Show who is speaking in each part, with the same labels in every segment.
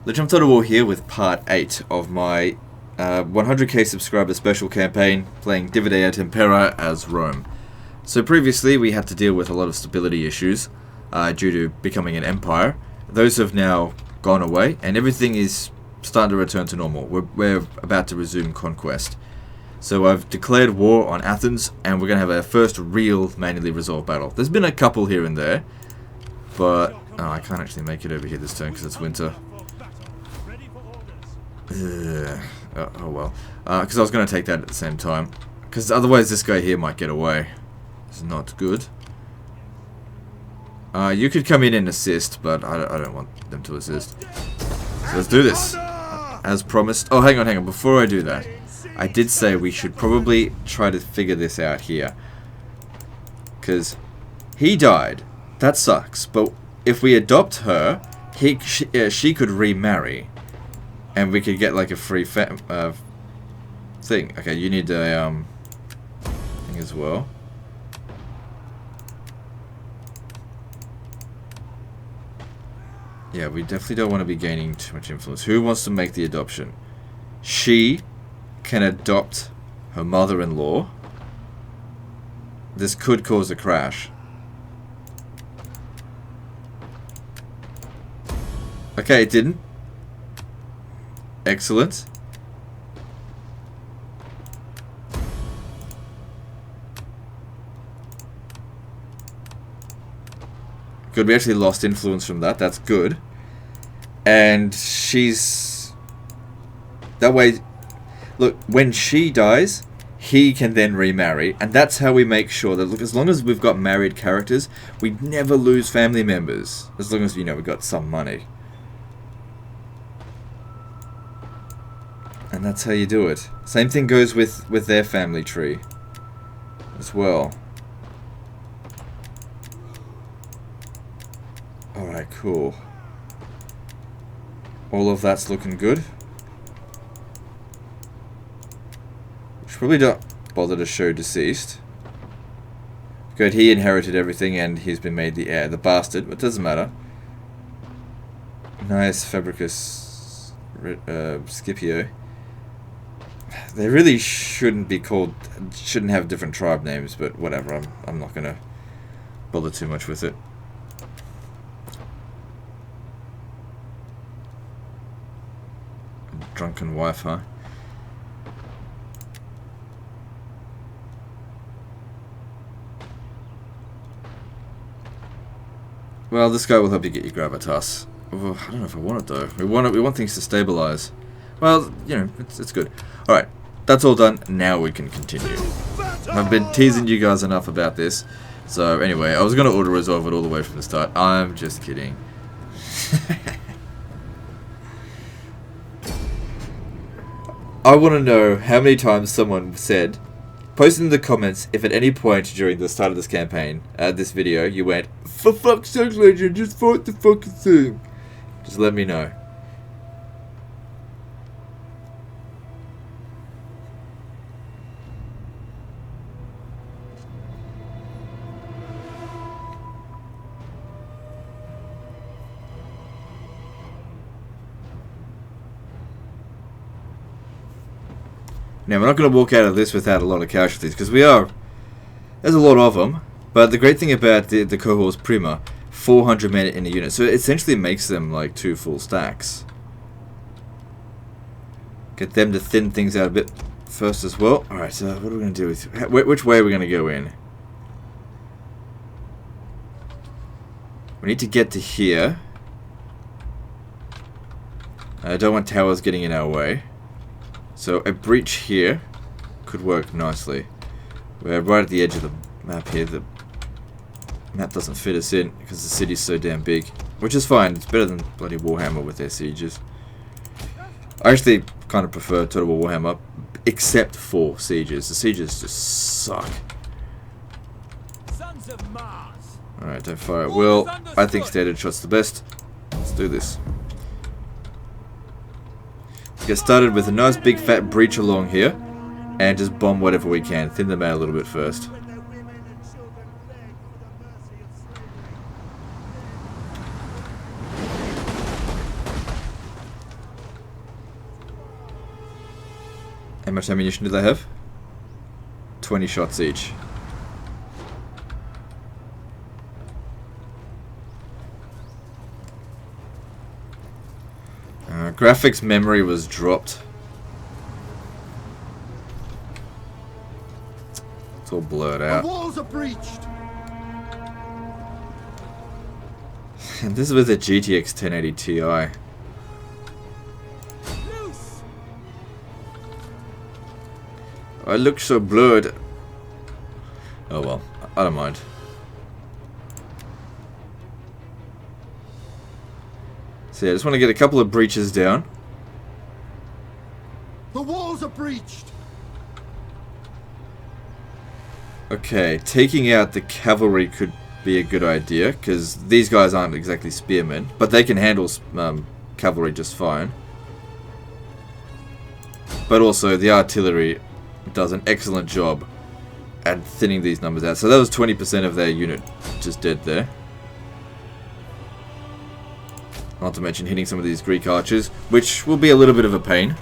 Speaker 1: Legend of Total War here with part 8 of my 100k subscriber special campaign playing Divide et Impera as Rome. So previously we had to deal with a lot of stability issues due to becoming an empire. Those have now gone away and everything is starting to return to normal. We're about to resume conquest. So I've declared war on Athens and we're going to have our first real manually resolved battle. There's been a couple here and there, but I can't actually make it over here this turn because it's winter. Oh well, because I was going to take that at the same time, because otherwise this guy here might get away. It's not good. You could come in and assist, but I don't want them to assist. So let's do this, as promised. Oh, hang on, before I do that, I did say we should probably try to figure this out here, because he died. That sucks, but if we adopt her, she could remarry. And we could get like a free thing. Okay, you need a thing as well. Yeah, we definitely don't want to be gaining too much influence. Who wants to make the adoption? She can adopt her mother-in-law. This could cause a crash. Okay, it didn't. Excellent. Good, we actually lost influence from that. That's good. And she's... That way... Look, when she dies, he can then remarry. And that's how we make sure that, look, as long as we've got married characters, we never lose family members. As long as, you know, we've got some money. And that's how you do it. Same thing goes with their family tree as well. Alright, cool. All of that's looking good. We should probably don't bother to show deceased. Good, he inherited everything and he's been made the heir. The bastard, but it doesn't matter. Nice Fabricus Scipio. They really shouldn't be called, shouldn't have different tribe names, but whatever, I'm not gonna bother too much with it. Drunken wife, huh? Well, this guy will help you get your gravitas. Oh, I don't know if I want it though. We want things to stabilize. Well, you know, it's good. Alright, that's all done. Now we can continue. I've been teasing you guys enough about this. So anyway, I was going to auto-resolve it all the way from the start. I'm just kidding. I want to know how many times someone said, post in the comments if at any point during the start of this campaign, this video, you went, for fuck's sake, Legend, just fight the fucking thing. Just let me know. Now, we're not going to walk out of this without a lot of casualties, because there's a lot of them, but the great thing about the cohorts Prima, 400 men in a unit, so it essentially makes them like 2 full stacks. Get them to thin things out a bit first as well. Alright, so what are we going to do with, which way are we going to go in? We need to get to here. I don't want towers getting in our way. So a breach here could work nicely. We're right at the edge of the map here. The map doesn't fit us in because the city's so damn big. Which is fine. It's better than bloody Warhammer with their sieges. I actually kind of prefer Total War Warhammer, except for sieges. The sieges just suck. Alright, don't fire at will. I think standard shot's the best. Let's do this. Get started with a nice big fat breach along here and just bomb whatever we can. Thin them out a little bit first. How much ammunition do they have? 20 shots each. Graphics memory was dropped. It's all blurred out.
Speaker 2: The walls are breached.
Speaker 1: And this is with a GTX 1080 Ti.
Speaker 2: Loose.
Speaker 1: I look so blurred. Oh well, I don't mind. So yeah, I just want to get a couple of breaches down.
Speaker 2: The walls are breached.
Speaker 1: Okay, taking out the cavalry could be a good idea, because these guys aren't exactly spearmen, but they can handle cavalry just fine. But also, the artillery does an excellent job at thinning these numbers out. So that was 20% of their unit just dead there. Not to mention hitting some of these Greek archers, which will be a little bit of a pain.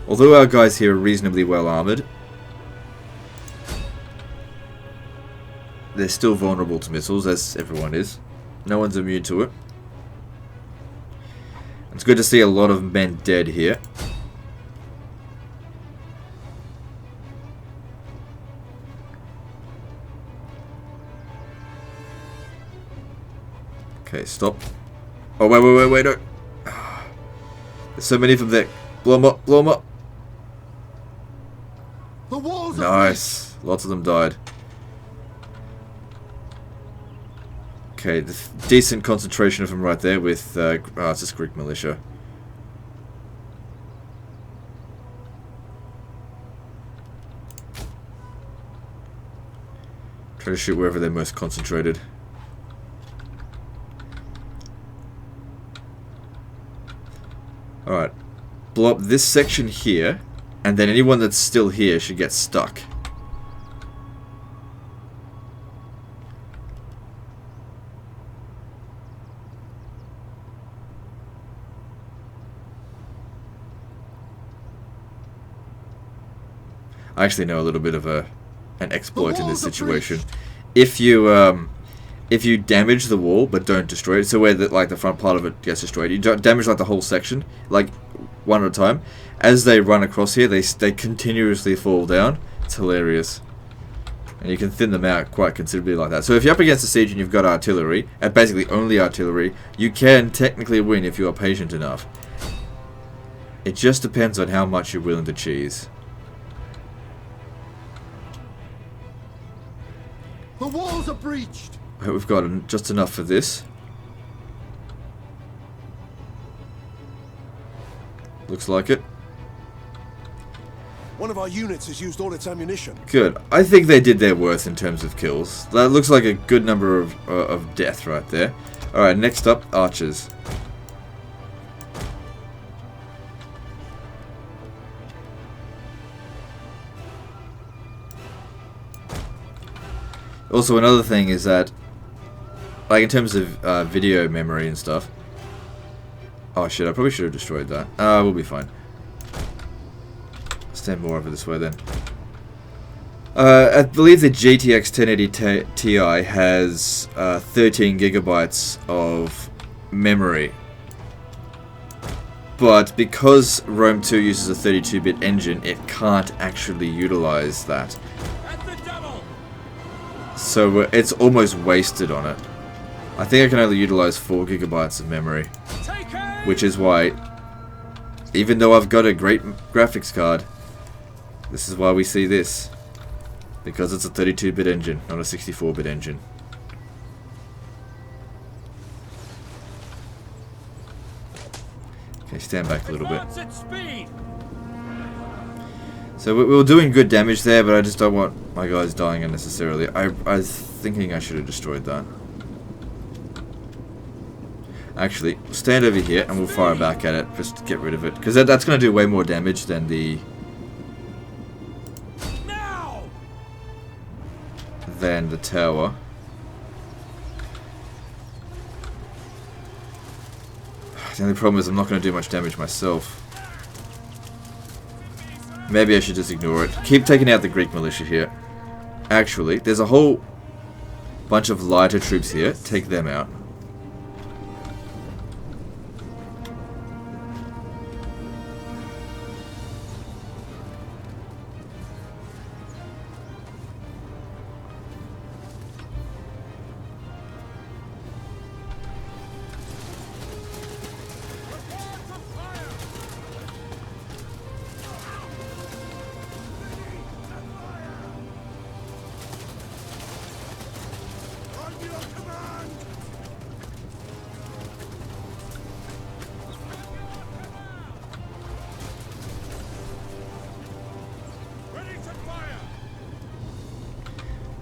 Speaker 1: Although our guys here are reasonably well armoured, they're still vulnerable to missiles, as everyone is. No one's immune to it. It's good to see a lot of men dead here. Okay, stop. Oh, wait, no. There's so many of them there. Blow them up, blow them up.
Speaker 2: The walls are
Speaker 1: Nice. Lots of them died. Okay, decent concentration of them right there with, it's just Greek militia. Try to shoot wherever they're most concentrated. Alright, blow up this section here, and then anyone that's still here should get stuck. I actually know a little bit of an exploit in this situation. If you damage the wall but don't destroy it, so where the front part of it gets destroyed, you don't damage like the whole section, like one at a time. As they run across here, they continuously fall down. It's hilarious, and you can thin them out quite considerably like that. So if you're up against a siege and you've got artillery, and basically only artillery, you can technically win if you are patient enough. It just depends on how much you're willing to cheese.
Speaker 2: The walls are breached.
Speaker 1: I hope we've got just enough for this. Looks like it.
Speaker 2: One of our units has used all its ammunition.
Speaker 1: Good. I think they did their worth in terms of kills. That looks like a good number of death right there. Alright, next up, archers. Also, another thing is that, like in terms of video memory and stuff. Oh shit, I probably should have destroyed that. We'll be fine. Stand more over this way then. I believe the GTX 1080 Ti has 13 gigabytes of memory. But because Rome 2 uses a 32-bit engine, it can't actually utilize that. So it's almost wasted on it. I think I can only utilize 4 gigabytes of memory. Which is why, even though I've got a great graphics card, this is why we see this. Because it's a 32-bit engine, not a 64-bit engine. Okay, stand back a little bit. So we were doing good damage there, but I just don't want my guys dying unnecessarily. I was thinking I should have destroyed that. Actually, stand over here and we'll fire back at it, just to get rid of it. Because that's going to do way more damage than the... tower. The only problem is I'm not going to do much damage myself. Maybe I should just ignore it. Keep taking out the Greek militia here. Actually, there's a whole bunch of lighter troops here. Take them out.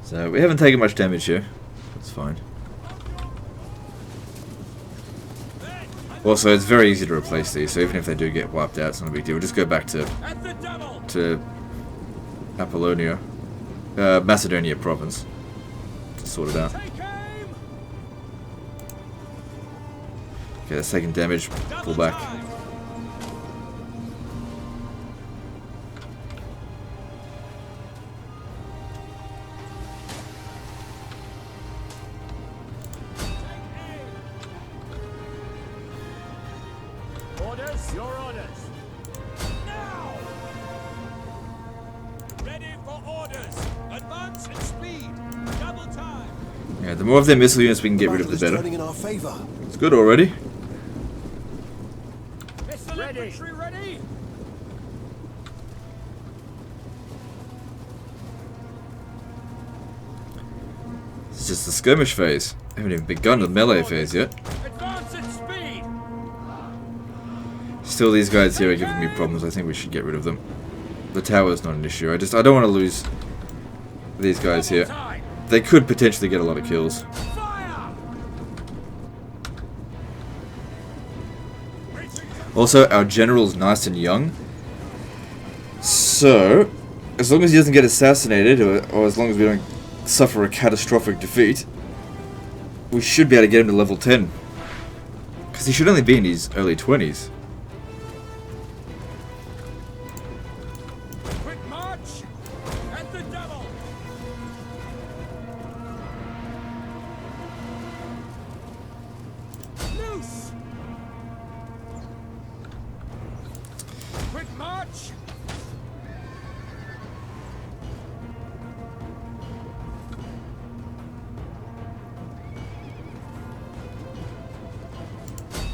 Speaker 1: So we haven't taken much damage here. That's fine. Also, it's very easy to replace these, so even if they do get wiped out, it's not a big deal. We'll just go back to Apollonia, Macedonia province to sort it out. Okay, that's taking damage. Pull back.
Speaker 3: Your orders. Now! Ready for orders. Advance and speed. Double time.
Speaker 1: Yeah, the more of their missile units we can get rid of, the better.
Speaker 2: Turning in our favor.
Speaker 1: It's good already.
Speaker 3: Missile infantry ready.
Speaker 1: It's just the skirmish phase. I haven't even begun the melee phase yet.
Speaker 3: Advance at speed.
Speaker 1: Still, these guys here are giving me problems. I think we should get rid of them. The tower is not an issue. I don't want to lose these guys here. They could potentially get a lot of kills.
Speaker 3: Fire.
Speaker 1: Also, our general's nice and young. So, as long as he doesn't get assassinated, or as long as we don't suffer a catastrophic defeat, we should be able to get him to level 10. Because he should only be in his early 20s.
Speaker 3: Quick march. At the double. Loose. Quick march.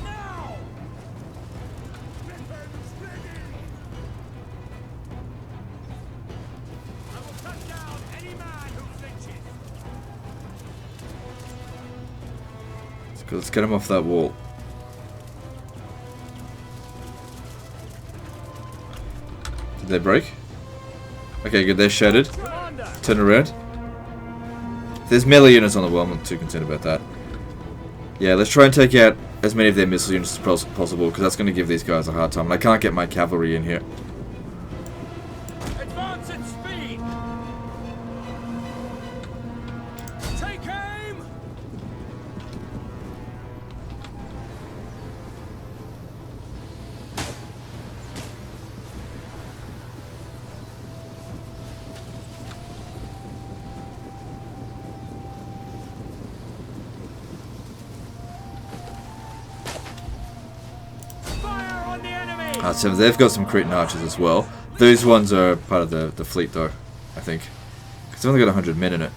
Speaker 3: Now. I will cut down any man who flinches.
Speaker 1: Let's get him off that wall. Did they break? Okay, good. They're shattered.
Speaker 3: Commander.
Speaker 1: Turn around. There's melee units on the wall. I'm not too concerned about that. Yeah, let's try and take out as many of their missile units as possible, because that's going to give these guys a hard time. And I can't get my cavalry in here.
Speaker 3: Advance at speed. Take aim. Fire on the enemy.
Speaker 1: So they've got some Cretan archers as well. Those ones are part of the fleet, though, I think. Because they've only got 100 men in it.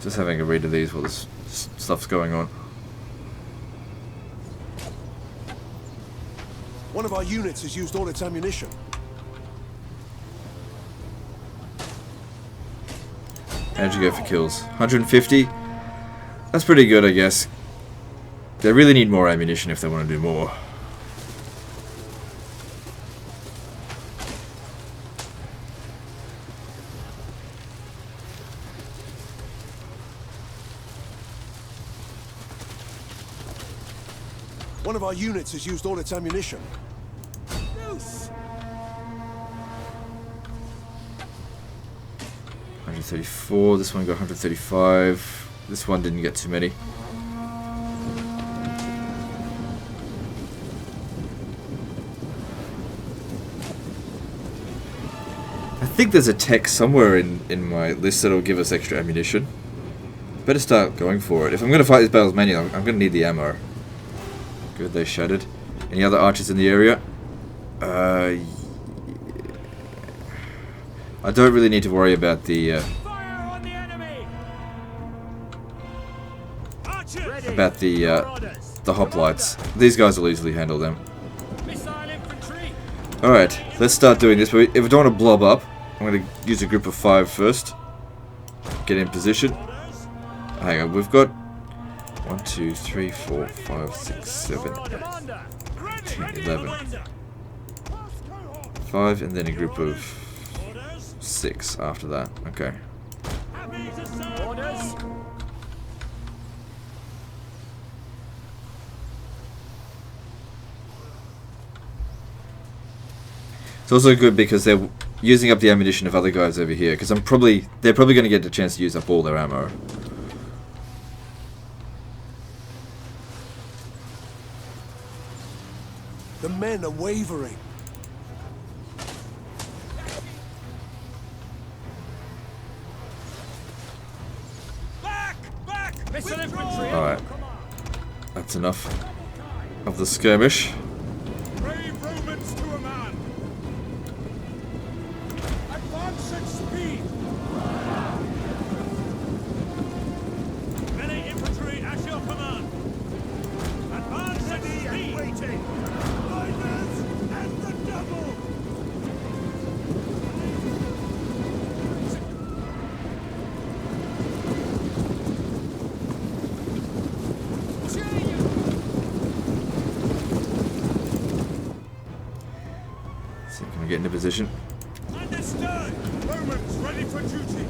Speaker 1: Just having a read of these while this stuff's going on.
Speaker 2: One of our units has used all its ammunition.
Speaker 1: How'd you go for kills? 150? That's pretty good, I guess. They really need more ammunition if they want to do more.
Speaker 2: One of our units has used all its ammunition.
Speaker 3: Loose!
Speaker 1: 134, this one got 135. This one didn't get too many. I think there's a tech somewhere in my list that'll give us extra ammunition. Better start going for it. If I'm going to fight these battles manually, I'm going to need the ammo. Good, they shattered. Any other archers in the area? I don't really need to worry about the
Speaker 3: Fire on the enemy! Archers!
Speaker 1: about the hoplites. These guys will easily handle them.
Speaker 3: Missile infantry!
Speaker 1: Alright, let's start doing this. If we don't want to blob up, I'm going to use a group of 5 first. Get in position.
Speaker 3: Orders!
Speaker 1: Hang on, we've got 1, 2, 3, 4, 5, 6, 7,
Speaker 3: Commander! Ready!
Speaker 1: 10, 11.
Speaker 3: Commander!
Speaker 1: 5, and then a group of
Speaker 3: Orders!
Speaker 1: 6 after that. Okay.
Speaker 3: Happy to serve! Orders!
Speaker 1: It's also good because they're using up the ammunition of other guys over here. Because they're probably going to get the chance to use up all their ammo.
Speaker 2: The men are wavering.
Speaker 3: Back! Back! Missile infantry!
Speaker 1: Alright. That's enough of the skirmish.
Speaker 3: Brave Romans to a man! Advance at speed! Melee infantry at your command! Advance at speed! Waiting! Riders and the double!
Speaker 1: So can we get into position?
Speaker 3: Understood! Romans ready for duty!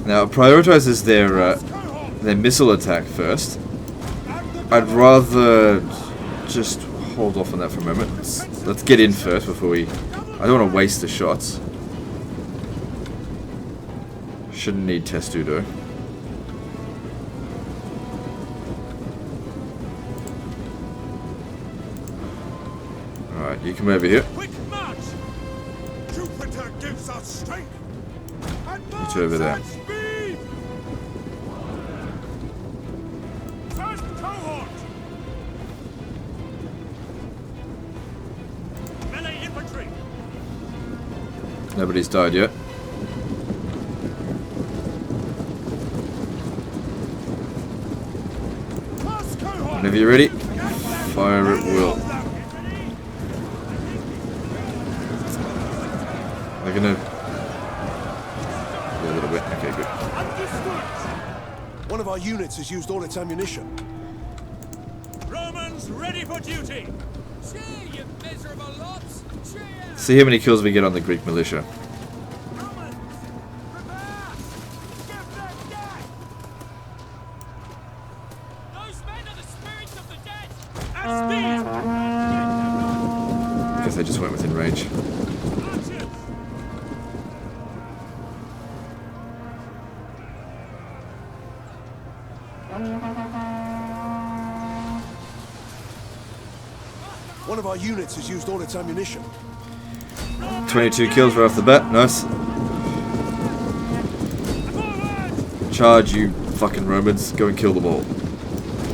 Speaker 1: Now it prioritizes their
Speaker 3: Cohort!
Speaker 1: missile attack first.
Speaker 3: And the
Speaker 1: I'd rather just hold off on that for a moment. Let's get in first before we... I don't want to waste the shots. Shouldn't need testudo. Alright, you come over here.
Speaker 3: quick march! Jupiter gives us strength! Advance
Speaker 1: over there.
Speaker 3: at speed! First cohort! Melee infantry!
Speaker 1: Nobody's died yet.
Speaker 3: First cohort!
Speaker 1: Whenever you're ready, fire at will. They're gonna... Yeah, a little bit. Okay, good.
Speaker 3: Understood!
Speaker 2: One of our units has used all its ammunition.
Speaker 3: Romans ready for duty!
Speaker 4: Cheer, you miserable lots! Cheer!
Speaker 1: See how many kills we get on the Greek militia.
Speaker 3: Romans! Prepare! Give them death!
Speaker 4: Those men are the spirits of the dead!
Speaker 3: At speed!
Speaker 1: Guess they just went within range.
Speaker 3: Archers!
Speaker 2: One of our units has used all its ammunition.
Speaker 1: 22 kills right off the bat. Nice.
Speaker 3: Forward!
Speaker 1: Charge, you fucking Romans. Go and kill them all.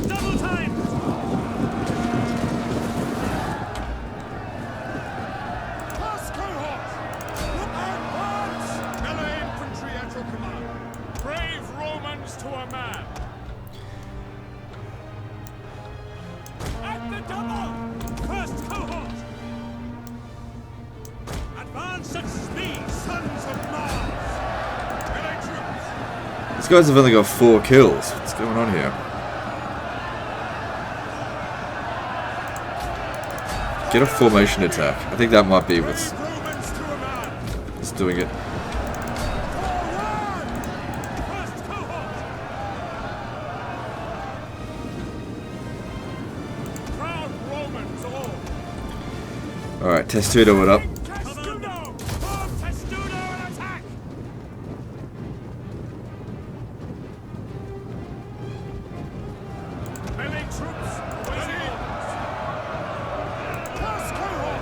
Speaker 3: Double time! First cohort! Advance! Melee infantry at your command. Brave Romans to a man. At the double! First cohort! Advance at speed, sons of Mars! Melee troops!
Speaker 1: These guys have only got 4 kills. What's going on here? Get a formation attack. I think that might be what's
Speaker 3: Romans to a man.
Speaker 1: doing it.
Speaker 3: First cohort. Proud Romans all.
Speaker 1: Alright, Testudo it up.
Speaker 3: Testudo! Form Testudo and attack! Melee troops, waiting orders. First cohort!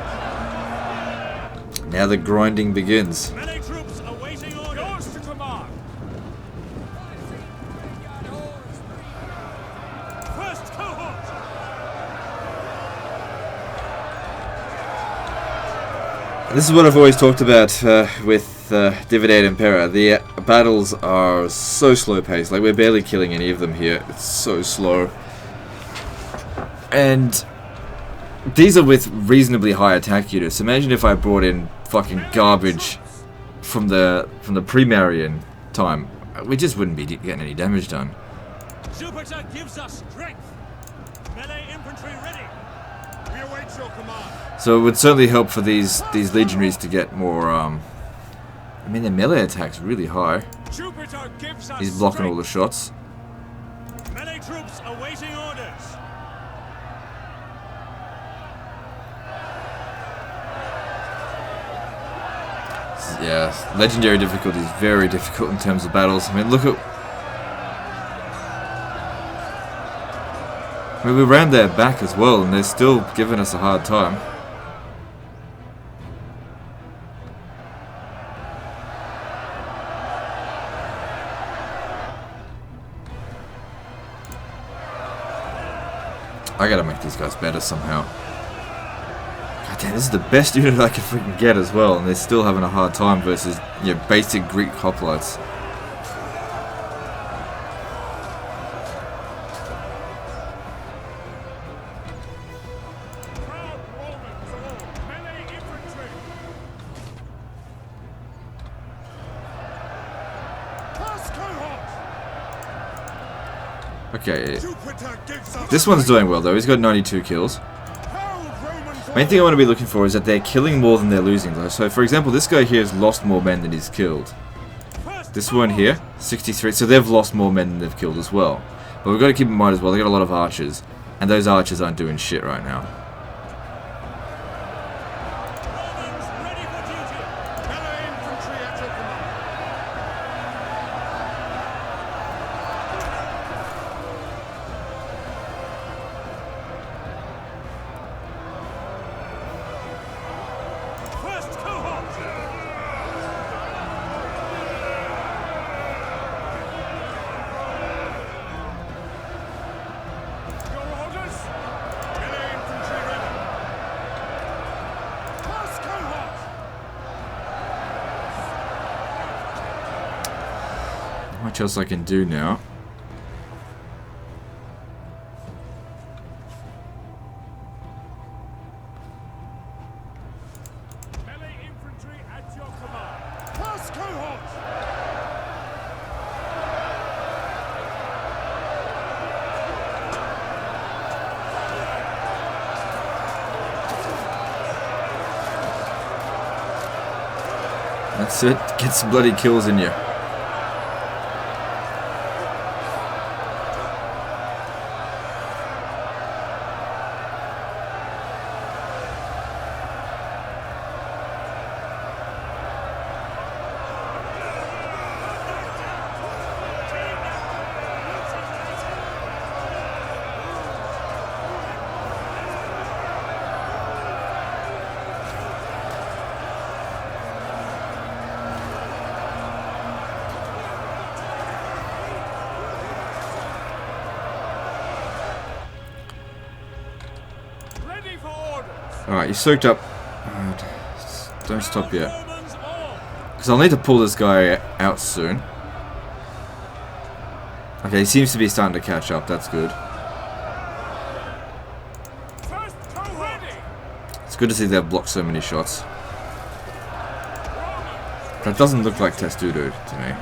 Speaker 1: Now the grinding begins.
Speaker 3: Melee troops awaiting orders. Yours to command. First cohort!
Speaker 1: This is what I've always talked about with Dividend Impera. The battles are so slow paced. Like, we're barely killing any of them here. It's so slow. And these are with reasonably high attack units. Imagine if I brought in fucking garbage from the pre-Marian time. We just wouldn't be getting any damage done.
Speaker 3: Jupiter gives us strength. Melee infantry ready. We await your command.
Speaker 1: So it would certainly help for these legionaries to get more. I mean, their melee attack's really high.
Speaker 3: Jupiter gives us
Speaker 1: He's blocking all the
Speaker 3: strength.
Speaker 1: shots.
Speaker 3: Melee troops awaiting orders.
Speaker 1: Yeah, legendary difficulty is very difficult in terms of battles. I mean, look at. I mean, we ran their back as well, and they're still giving us a hard time. I gotta make these guys better somehow. God damn, this is the best unit I could freaking get as well, and they're still having a hard time versus, you know, basic Greek hoplites.
Speaker 3: Proud Romans all. Melee infantry. First cohort.
Speaker 1: Okay,
Speaker 3: Jupiter gives us
Speaker 1: this one's doing well though. He's got 92 kills.
Speaker 3: proud Romans
Speaker 1: Main thing I want to be looking for is that they're killing more than they're losing though. So for example, this guy here has lost more men than he's killed.
Speaker 3: First
Speaker 1: This one here, 63. So they've lost more men than they've killed as well. But we've got to keep in mind as well, they got a lot of archers. And those archers aren't doing shit right now.
Speaker 3: Romans ready for duty. Melee infantry at your command. First cohort. Your orders. Melee infantry ready. First cohort.
Speaker 1: Not much else I can do now.
Speaker 3: Melee infantry at your command. First cohort.
Speaker 1: That's it. Get some bloody kills in you.
Speaker 3: Ready for orders.
Speaker 1: Alright, you soaked up. Don't stop yet.
Speaker 3: Romans all.
Speaker 1: Because I'll need to pull this guy out soon. Okay, he seems to be starting to catch up. That's good.
Speaker 3: First cohort. Ready.
Speaker 1: It's good to see they've blocked so many shots. That doesn't look like Testudo to me.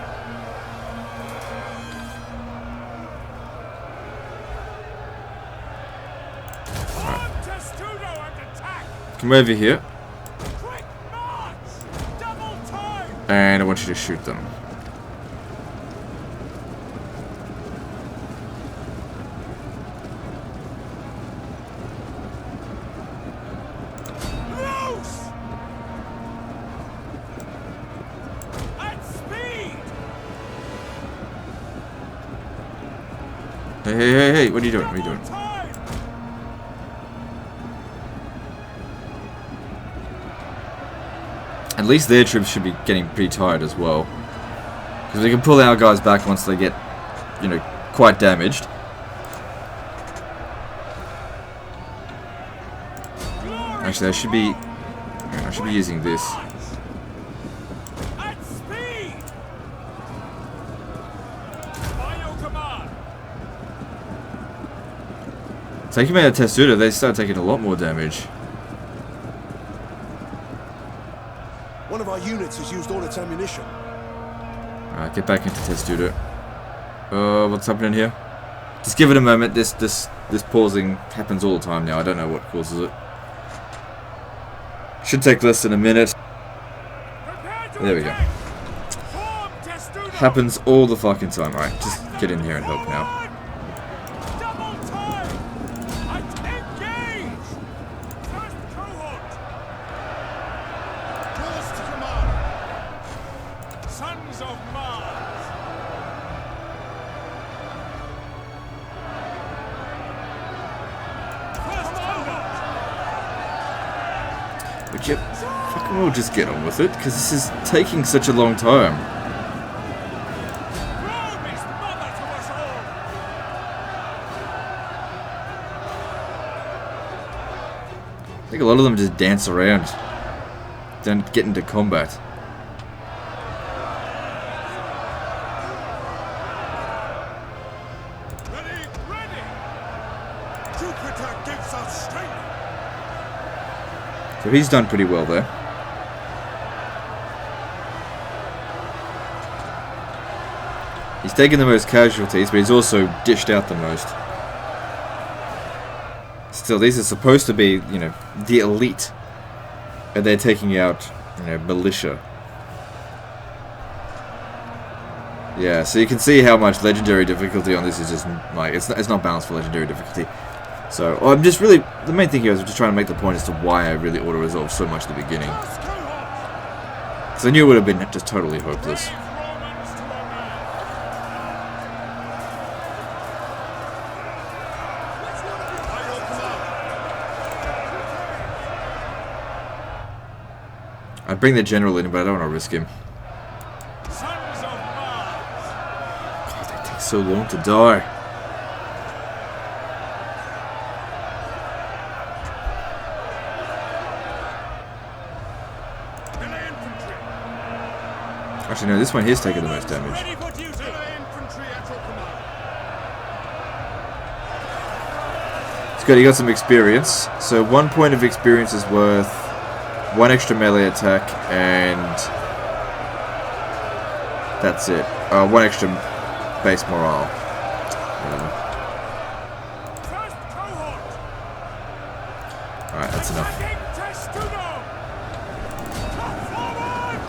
Speaker 3: Form Testudo and attack.
Speaker 1: from over here,
Speaker 3: Quick march! Double time!
Speaker 1: and I want you to shoot them.
Speaker 3: Loose! At speed!
Speaker 1: Hey, what are you doing? What are you doing?
Speaker 3: Double time!
Speaker 1: At least their troops should be getting pretty tired as well. Because we can pull our guys back once they get, you know, quite damaged. Actually, I should be using this.
Speaker 3: At speed! By your command!
Speaker 1: Taking out a Testudo, they start taking a lot more damage.
Speaker 2: One of our units has used all its ammunition.
Speaker 1: Alright, get back into Testudo. What's happening here? Just give it a moment. This pausing happens all the time now. I don't know what causes it. Should take less than a minute.
Speaker 3: Prepare to
Speaker 1: There we go.
Speaker 3: attack! Form Testudo!
Speaker 1: Happens all the fucking time. Alright, just get in here and help now.
Speaker 3: Double time! Engage! First cohort! Course to command! Sons of Mars! First cohort!
Speaker 1: Would you fucking well just get on with it? Because this is taking such a long time.
Speaker 3: Rome is mother to us all!
Speaker 1: I think a lot of them just dance around. Don't get into combat.
Speaker 3: Ready, ready! Jupiter gives us strength!
Speaker 1: So he's done pretty well there. He's taken the most casualties, but he's also dished out the most. Still, these are supposed to be, you know, the elite. And they're taking out, you know, militia. Yeah, so you can see how much legendary difficulty on this is just, like, it's not balanced for legendary difficulty. So, I'm just really, the main thing here is just trying to make the point as to why I really auto-resolved so much at the beginning.
Speaker 3: First cohort!
Speaker 1: Because I knew it would have been just totally hopeless.
Speaker 3: Brave Romans to a man! Which one of you by your command?
Speaker 1: I'd bring the general in, but I don't want to risk him.
Speaker 3: Sons of Mars!
Speaker 1: God, they take so long to die.
Speaker 3: Melee infantry!
Speaker 1: Actually, no, this one here's taking the most damage.
Speaker 3: Ready for duty! Melee infantry at your command!
Speaker 1: It's good, he got some experience. So 1 point of experience is worth 1 extra melee attack, and that's it. 1 extra base morale.
Speaker 3: First cohort!
Speaker 1: Alright, that's enough.
Speaker 3: Attacking Testudo! Come forward!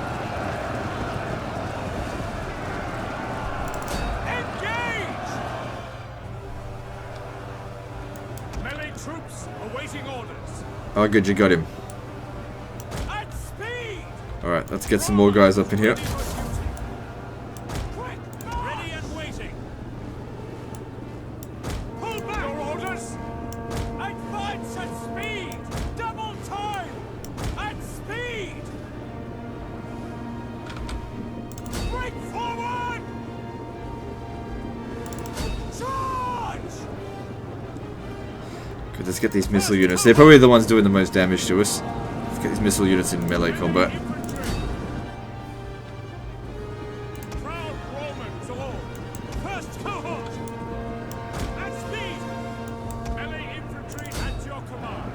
Speaker 3: Engage! Melee troops awaiting orders.
Speaker 1: Oh, good, you got him.
Speaker 3: At speed!
Speaker 1: Alright, let's get some more guys up in here.
Speaker 3: Quick! Ready and waiting! Pull back! Your orders! Advance at speed! Double time! At speed! Break forward! Charge!
Speaker 1: Good, let's get these missile units. They're probably the ones doing the most damage to us. Let's get these missile units in melee combat.
Speaker 3: Proud Romans all! First cohort! At speed! Melee infantry at your command!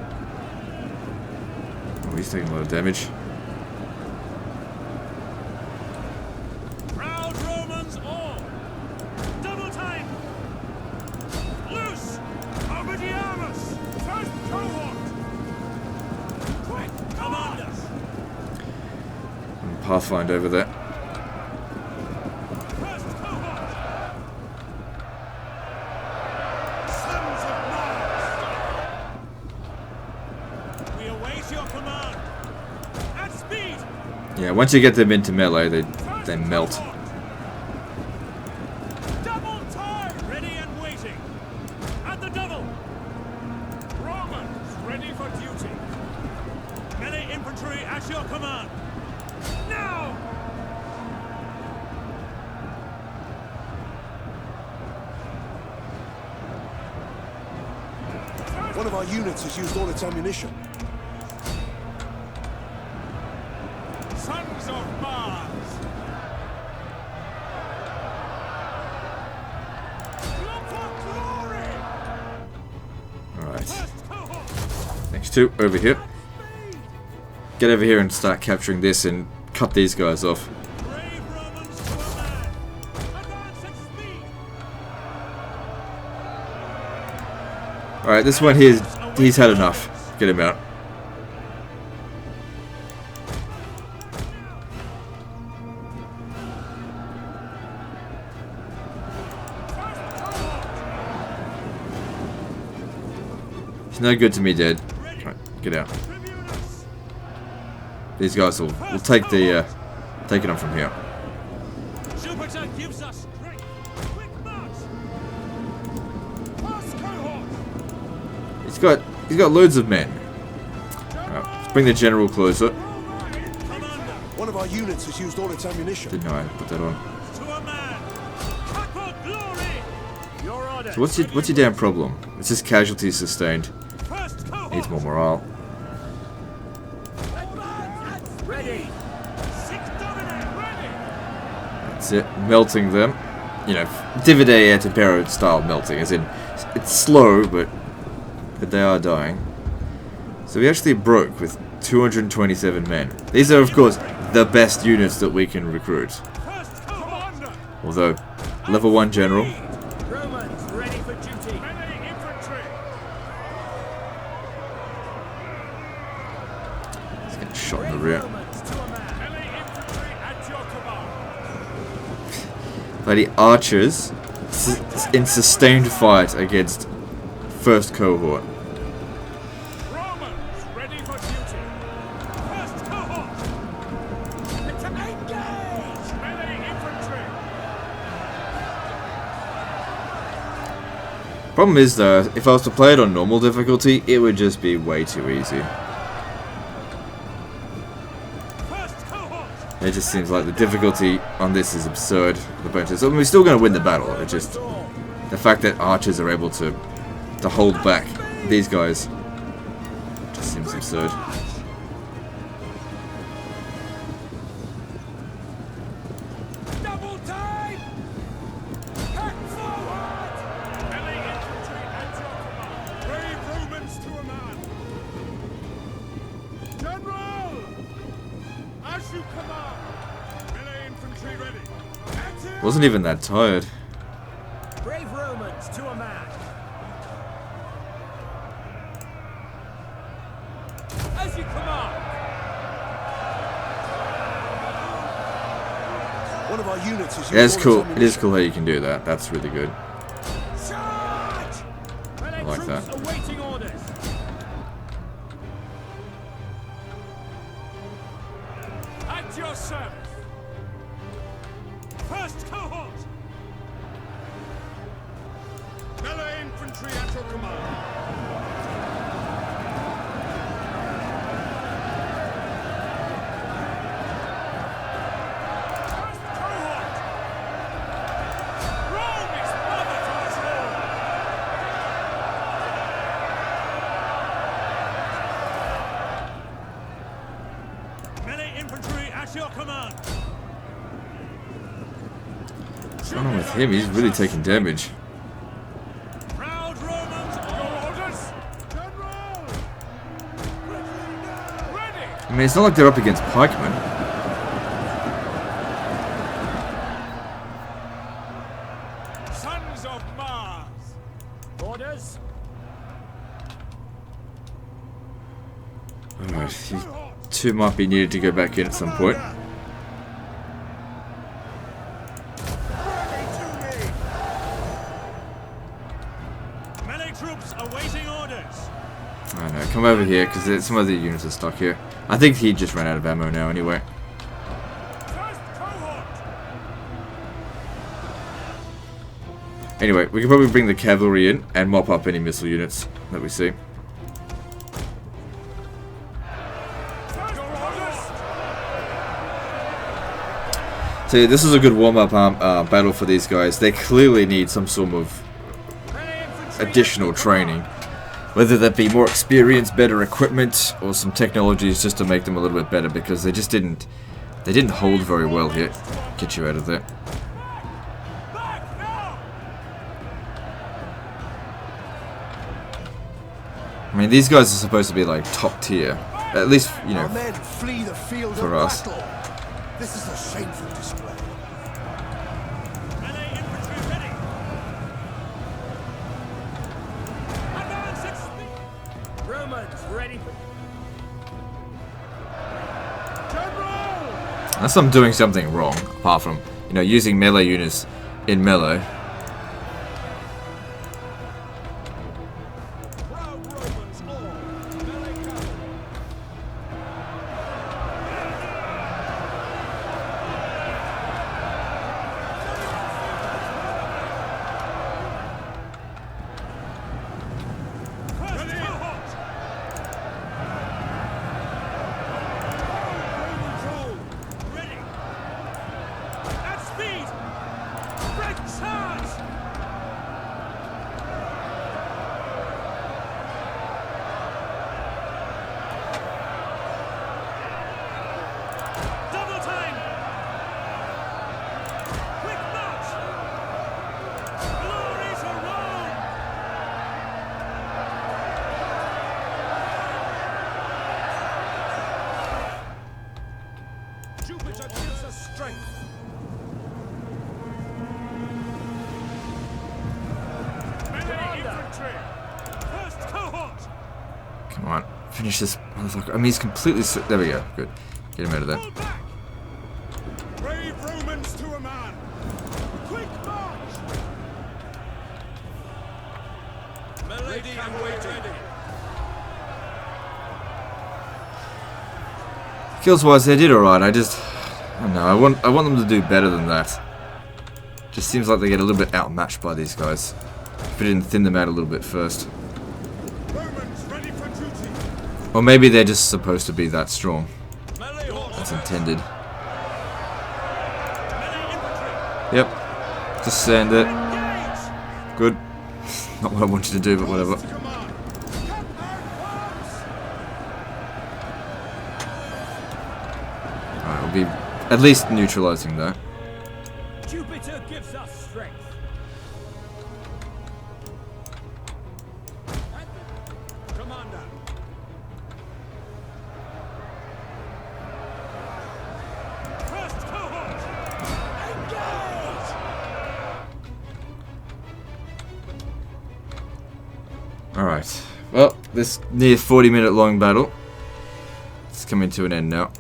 Speaker 1: Oh, he's taking a lot of damage.
Speaker 3: Proud Romans all! Double time! Loose! Obediamus! First cohort! Quick
Speaker 1: Pathfinder over there.
Speaker 3: First cohort! Sons of Mars! We await your command! At speed!
Speaker 1: Yeah, once you get them into melee, they melt.
Speaker 3: Double time! Ready and waiting! At the double! Romans ready for duty! Melee infantry at your command! Now!
Speaker 2: One of our units has used all its ammunition.
Speaker 3: Sons of Mars! Look for glory!
Speaker 1: Alright.
Speaker 3: First cohort!
Speaker 1: Next two, over here. Get over here and start capturing this and cut these guys off.
Speaker 3: Brave Romans to a man! Advance at speed!
Speaker 1: Alright, this one he's had enough. Get him out. He's no good to me, Dad. Alright, get out.
Speaker 3: Tribunus!
Speaker 1: These guys will take the take it on from here.
Speaker 3: Jupiter gives us strength! Quick march! First cohort!
Speaker 1: He's got loads of men. Alright, let's bring the general closer.
Speaker 3: Commander!
Speaker 2: One of our units has used all its ammunition.
Speaker 1: Didn't know I put that on.
Speaker 3: To a man! Cut for glory! Your order!
Speaker 1: So what's your damn problem? It's just casualties sustained.
Speaker 3: First cohort!
Speaker 1: Needs more morale.
Speaker 3: Ready! Six dominate! Ready!
Speaker 1: That's it. Melting them. You know, Divide et Impera style melting, as in it's slow, but they are dying. So we actually broke with 227 men. These are, of course, the best units that we can recruit.
Speaker 3: First commander!
Speaker 1: Although, level 1 general.
Speaker 3: Romans ready for duty! Melee infantry!
Speaker 1: He's getting shot in the rear.
Speaker 3: Romans to a man! Melee infantry at your command!
Speaker 1: Bloody archers in sustained fight against first cohort.
Speaker 3: Romans ready for duty! First cohort! Engage! Melee infantry!
Speaker 1: Problem is though, if I was to play it on normal difficulty, it would just be way too easy.
Speaker 3: First cohort!
Speaker 1: It just seems like the difficulty on this is absurd. The bunches. I mean, we're still going to win the battle. It's just the fact that archers are able to hold back these guys just seems absurd.
Speaker 3: Double time! Hack forward! Melee infantry at your command! Brave Romans to a man! General! As you command! Melee infantry ready! Action!
Speaker 1: Wasn't even that tired.
Speaker 3: Brave Romans to a man! As you command!
Speaker 2: One of our units has used
Speaker 1: Yeah, it's
Speaker 2: all
Speaker 1: cool.
Speaker 2: its
Speaker 1: It is cool how you can do that. That's really good.
Speaker 3: Charge! Melee
Speaker 1: like
Speaker 3: troops
Speaker 1: that.
Speaker 3: awaiting orders! At your service! First cohort! Melee infantry at your command! First cohort! Rome is mother to us all! Melee infantry at your command!
Speaker 1: What's going on with him? He's really taking damage.
Speaker 3: Proud Romans, your orders! General! Ready!
Speaker 1: I mean, it's not like they're up against pikemen.
Speaker 3: Sons of Mars! Orders!
Speaker 1: Alright, two might be needed to go back in at some point.
Speaker 3: troops awaiting orders.
Speaker 1: I don't know, come over here, because some of the units are stuck here. I think he just ran out of ammo now anyway.
Speaker 3: First cohort.
Speaker 1: Anyway, we can probably bring the cavalry in and mop up any missile units that we see.
Speaker 3: First orders.
Speaker 1: So yeah, this is a good warm-up battle for these guys. They clearly need some sort of additional training. Whether that be more experience, better equipment, or some technologies just to make them a little bit better, because they just didn't hold very well here. Get you out of there.
Speaker 3: Back now.
Speaker 1: I mean, these guys are supposed to be like top tier. At least, you
Speaker 2: Our
Speaker 1: know,
Speaker 2: men flee the field
Speaker 1: for
Speaker 2: of
Speaker 1: us.
Speaker 2: battle. This is a shameful display.
Speaker 3: Melee infantry ready. Advance at speed. Romans ready for. General.
Speaker 1: unless I'm doing something wrong, apart from, you know, using melee units in melee.
Speaker 3: Proud Romans all. Melee cavalry. First cohort. Romans all. Ready. At speed. Break charge. Double time! Quick march! Glory to Rome! Jupiter gives us strength. Melee infantry! First cohort!
Speaker 1: Come on, finish this motherfucker. I mean, he's completely... There we go. Good. Get him out of there.
Speaker 3: Pull back! Brave Romans to a man! Quick march! Melee cavalry ready!
Speaker 1: Kills wise, they did alright. I don't know. I want them to do better than that. Just seems like they get a little bit outmatched by these guys. If we didn't thin them out a little bit first.
Speaker 3: Romans ready for duty!
Speaker 1: Or maybe they're just supposed to be that strong.
Speaker 3: Melee
Speaker 1: That's
Speaker 3: horsemen!
Speaker 1: intended.
Speaker 3: Melee infantry!
Speaker 1: Yep. Just send it.
Speaker 3: Engage!
Speaker 1: Good. Not what I wanted to do, but whatever.
Speaker 3: Command! Cut our arms!
Speaker 1: Alright, we'll be at least neutralizing that.
Speaker 3: Jupiter gives us strength. Commander. First cohort. Engage.
Speaker 1: Alright. Well, this near 40-minute long battle. It's coming to an end now.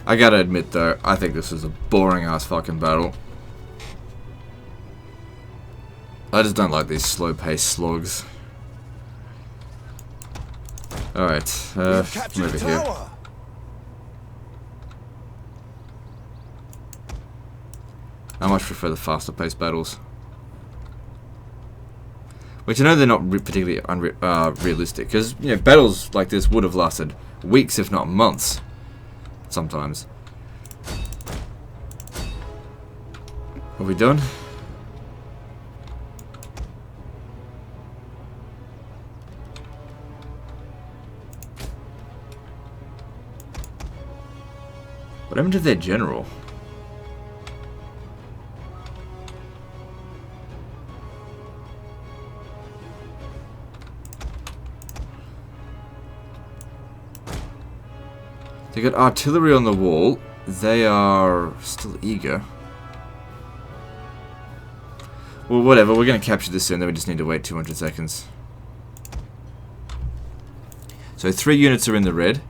Speaker 1: I gotta admit though, I think this is a boring ass fucking battle. I just don't like these slow paced slogs. Alright,
Speaker 2: We
Speaker 1: come
Speaker 2: have captured
Speaker 1: over
Speaker 2: the
Speaker 1: here.
Speaker 2: tower.
Speaker 1: I much prefer the faster paced battles. Which I know they're not particularly realistic, because you know, battles like this would have lasted weeks if not months. Sometimes. Are we done? What happened to their general? They got artillery on the wall. They are still eager. Well, whatever. We're going to capture this soon. Then we just need to wait 200 seconds. So 3 units are in the red.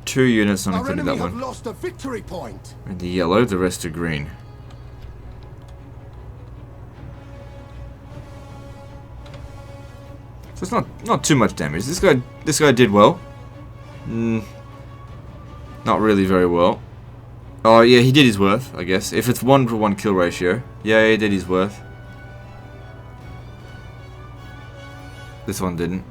Speaker 1: 2 units on
Speaker 2: Our
Speaker 1: including
Speaker 2: enemy
Speaker 1: that
Speaker 2: have
Speaker 1: one.
Speaker 2: lost a victory point.
Speaker 1: In the yellow, the rest are green. So it's not too much damage. This guy did well. Not really very well. Oh yeah, he did his worth, I guess. If it's 1-to-1 kill ratio, yeah, he did his worth. This one didn't.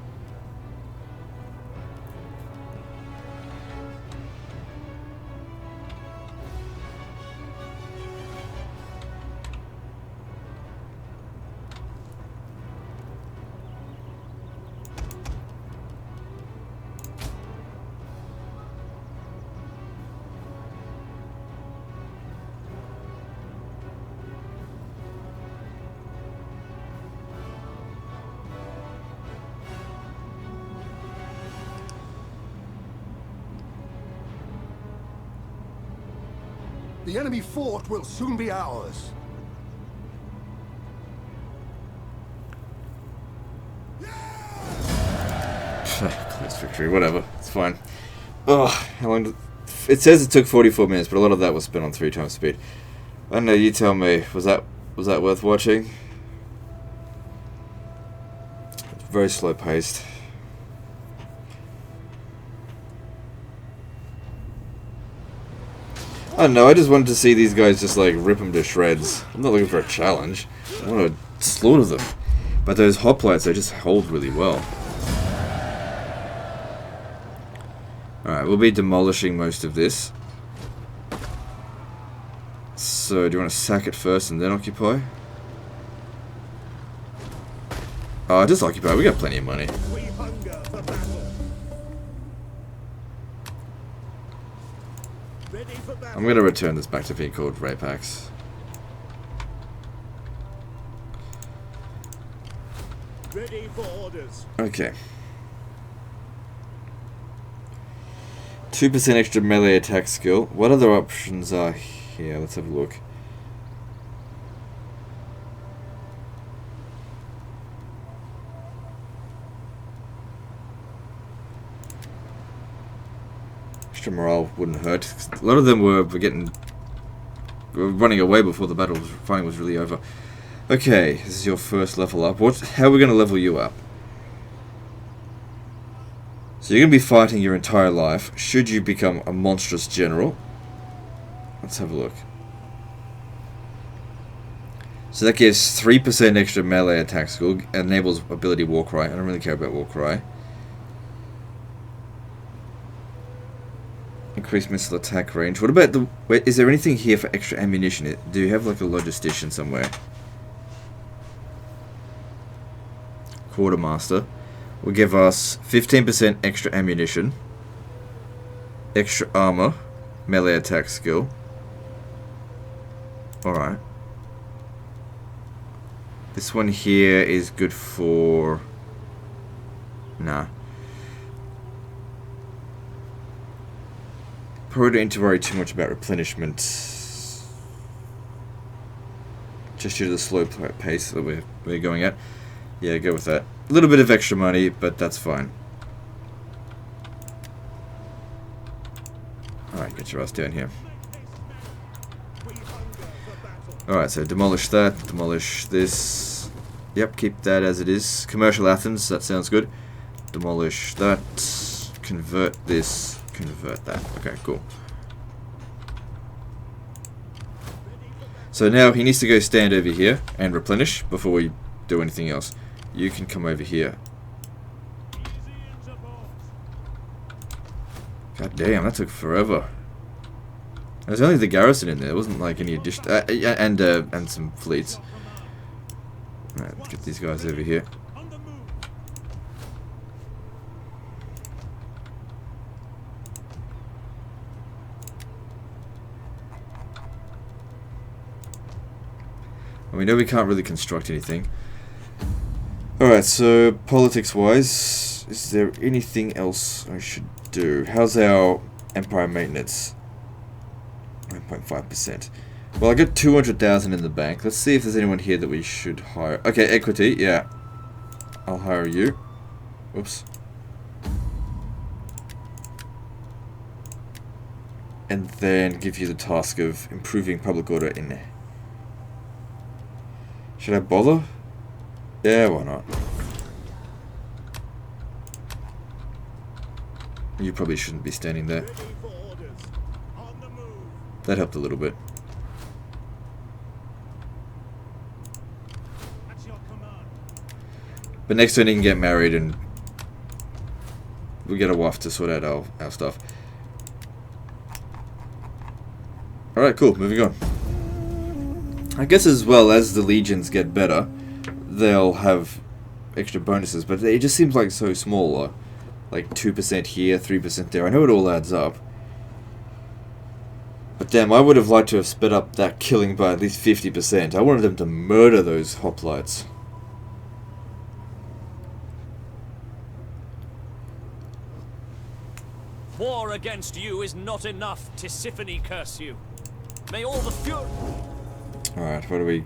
Speaker 2: The enemy fort will soon be ours.
Speaker 1: Close victory, whatever. It's fine. Oh, how long did... It says it took 44 minutes, but a lot of that was spent on 3 times speed. I don't know, you tell me. Was that worth watching? It's very slow paced. I don't know, I just wanted to see these guys just like rip them to shreds. I'm not looking for a challenge. I want to slaughter them. But those hoplites, they just hold really well. Alright, we'll be demolishing most of this. So, do you want to sack it first and then occupy? Oh, just occupy. We got plenty of money.
Speaker 3: We hunger for battle. Ready for battle.
Speaker 1: I'm going to return this back to being called Rapax.
Speaker 3: Ready for orders.
Speaker 1: Okay. 2% extra melee attack skill. What other options are here? Let's have a look. Extra morale wouldn't hurt. A lot of them were running away before the fighting was really over. Okay, this is your first level up. How are we going to level you up? So you're going to be fighting your entire life, should you become a monstrous general. Let's have a look. So that gives 3% extra melee attack skill, enables ability Warcry. I don't really care about Warcry. Increased missile attack range. What about the... Wait, is there anything here for extra ammunition? Do you have like a logistician somewhere? Quartermaster will give us 15% extra ammunition, extra armor, melee attack skill. Alright. This one here is good for... Nah. Probably don't need to worry too much about replenishment. Just due to the slow pace that we're going at. Yeah, go with that. A little bit of extra money, but that's fine. Alright, get your ass down here. Alright, so demolish that, demolish this. Yep, keep that as it is. Commercial Athens, that sounds good. Demolish that. Convert this. Convert that. Okay, cool. So now he needs to go stand over here and replenish before we do anything else. You can come over here. God damn, that took forever. There's only the garrison in there. There wasn't like any addition, and some fleets. Alright, let's get these guys over here. And we know we can't really construct anything. Alright, so politics-wise, is there anything else I should do? How's our Empire maintenance? 9.5%. Well, I got 200,000 in the bank. Let's see if there's anyone here that we should hire. Okay, equity, yeah. I'll hire you. Whoops. And then give you the task of improving public order in there. Should I bother? Yeah, why not? You probably shouldn't be standing there. That helped a little bit. But next turn he can get married and we get a wife to sort out our stuff. Alright, cool, moving on. I guess as well as the legions get better, they'll have extra bonuses, but it just seems like so small. Like 2% here, 3% there. I know it all adds up. But damn, I would have liked to have sped up that killing by at least 50%. I wanted them to murder those hoplites.
Speaker 5: War against you is not enough, Tisiphone curse you. May all the fury...
Speaker 1: Alright, what do we...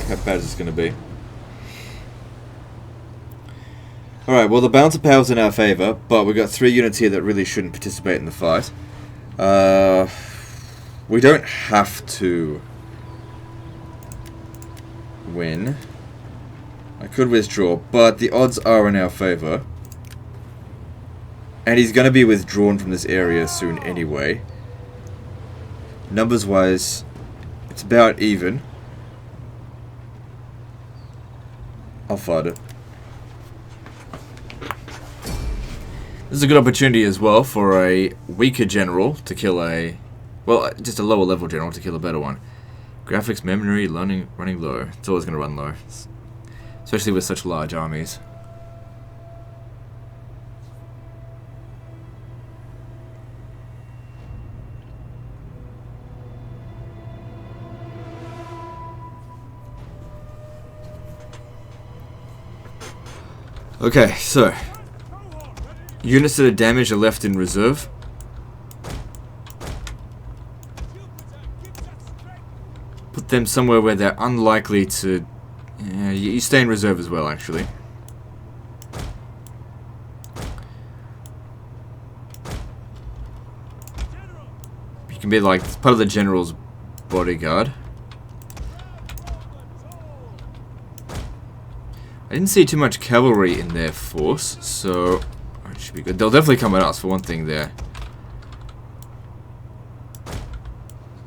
Speaker 1: How bad is this going to be? Alright, well the balance of power is in our favour, but we've got 3 units here that really shouldn't participate in the fight. We don't have to win. I could withdraw, but the odds are in our favour. And he's going to be withdrawn from this area soon anyway. Numbers wise, it's about even. I'll fight it. This is a good opportunity as well for a weaker general to kill a... Well, just a lower level general to kill a better one. Graphics, memory, running low. It's always going to run low. Especially with such large armies. Okay, so units that are damaged are left in reserve. Put them somewhere where they're unlikely to... you stay in reserve as well, actually. You can be like part of the general's bodyguard. I didn't see too much cavalry in their force, so it should be good. They'll definitely come at us for one thing there.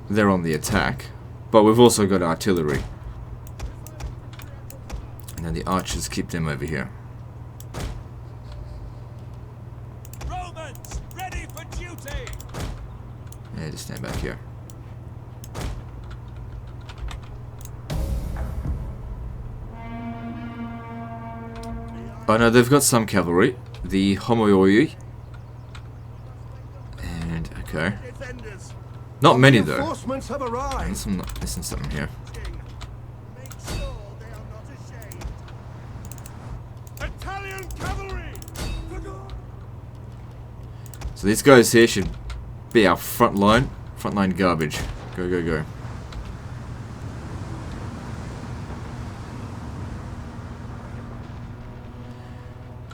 Speaker 1: They're on the attack, but we've also got artillery. And then the archers keep them over here.
Speaker 3: Romans, ready for duty.
Speaker 1: Yeah, just stand back here. Oh no, they've got some cavalry. The homoioi. And, okay. Not many though.
Speaker 2: Reinforcements have arrived.
Speaker 1: Listen to something here.
Speaker 3: Make sure they are not ashamed. Italian cavalry.
Speaker 1: So these guys here should be our front line garbage. Go, go, go.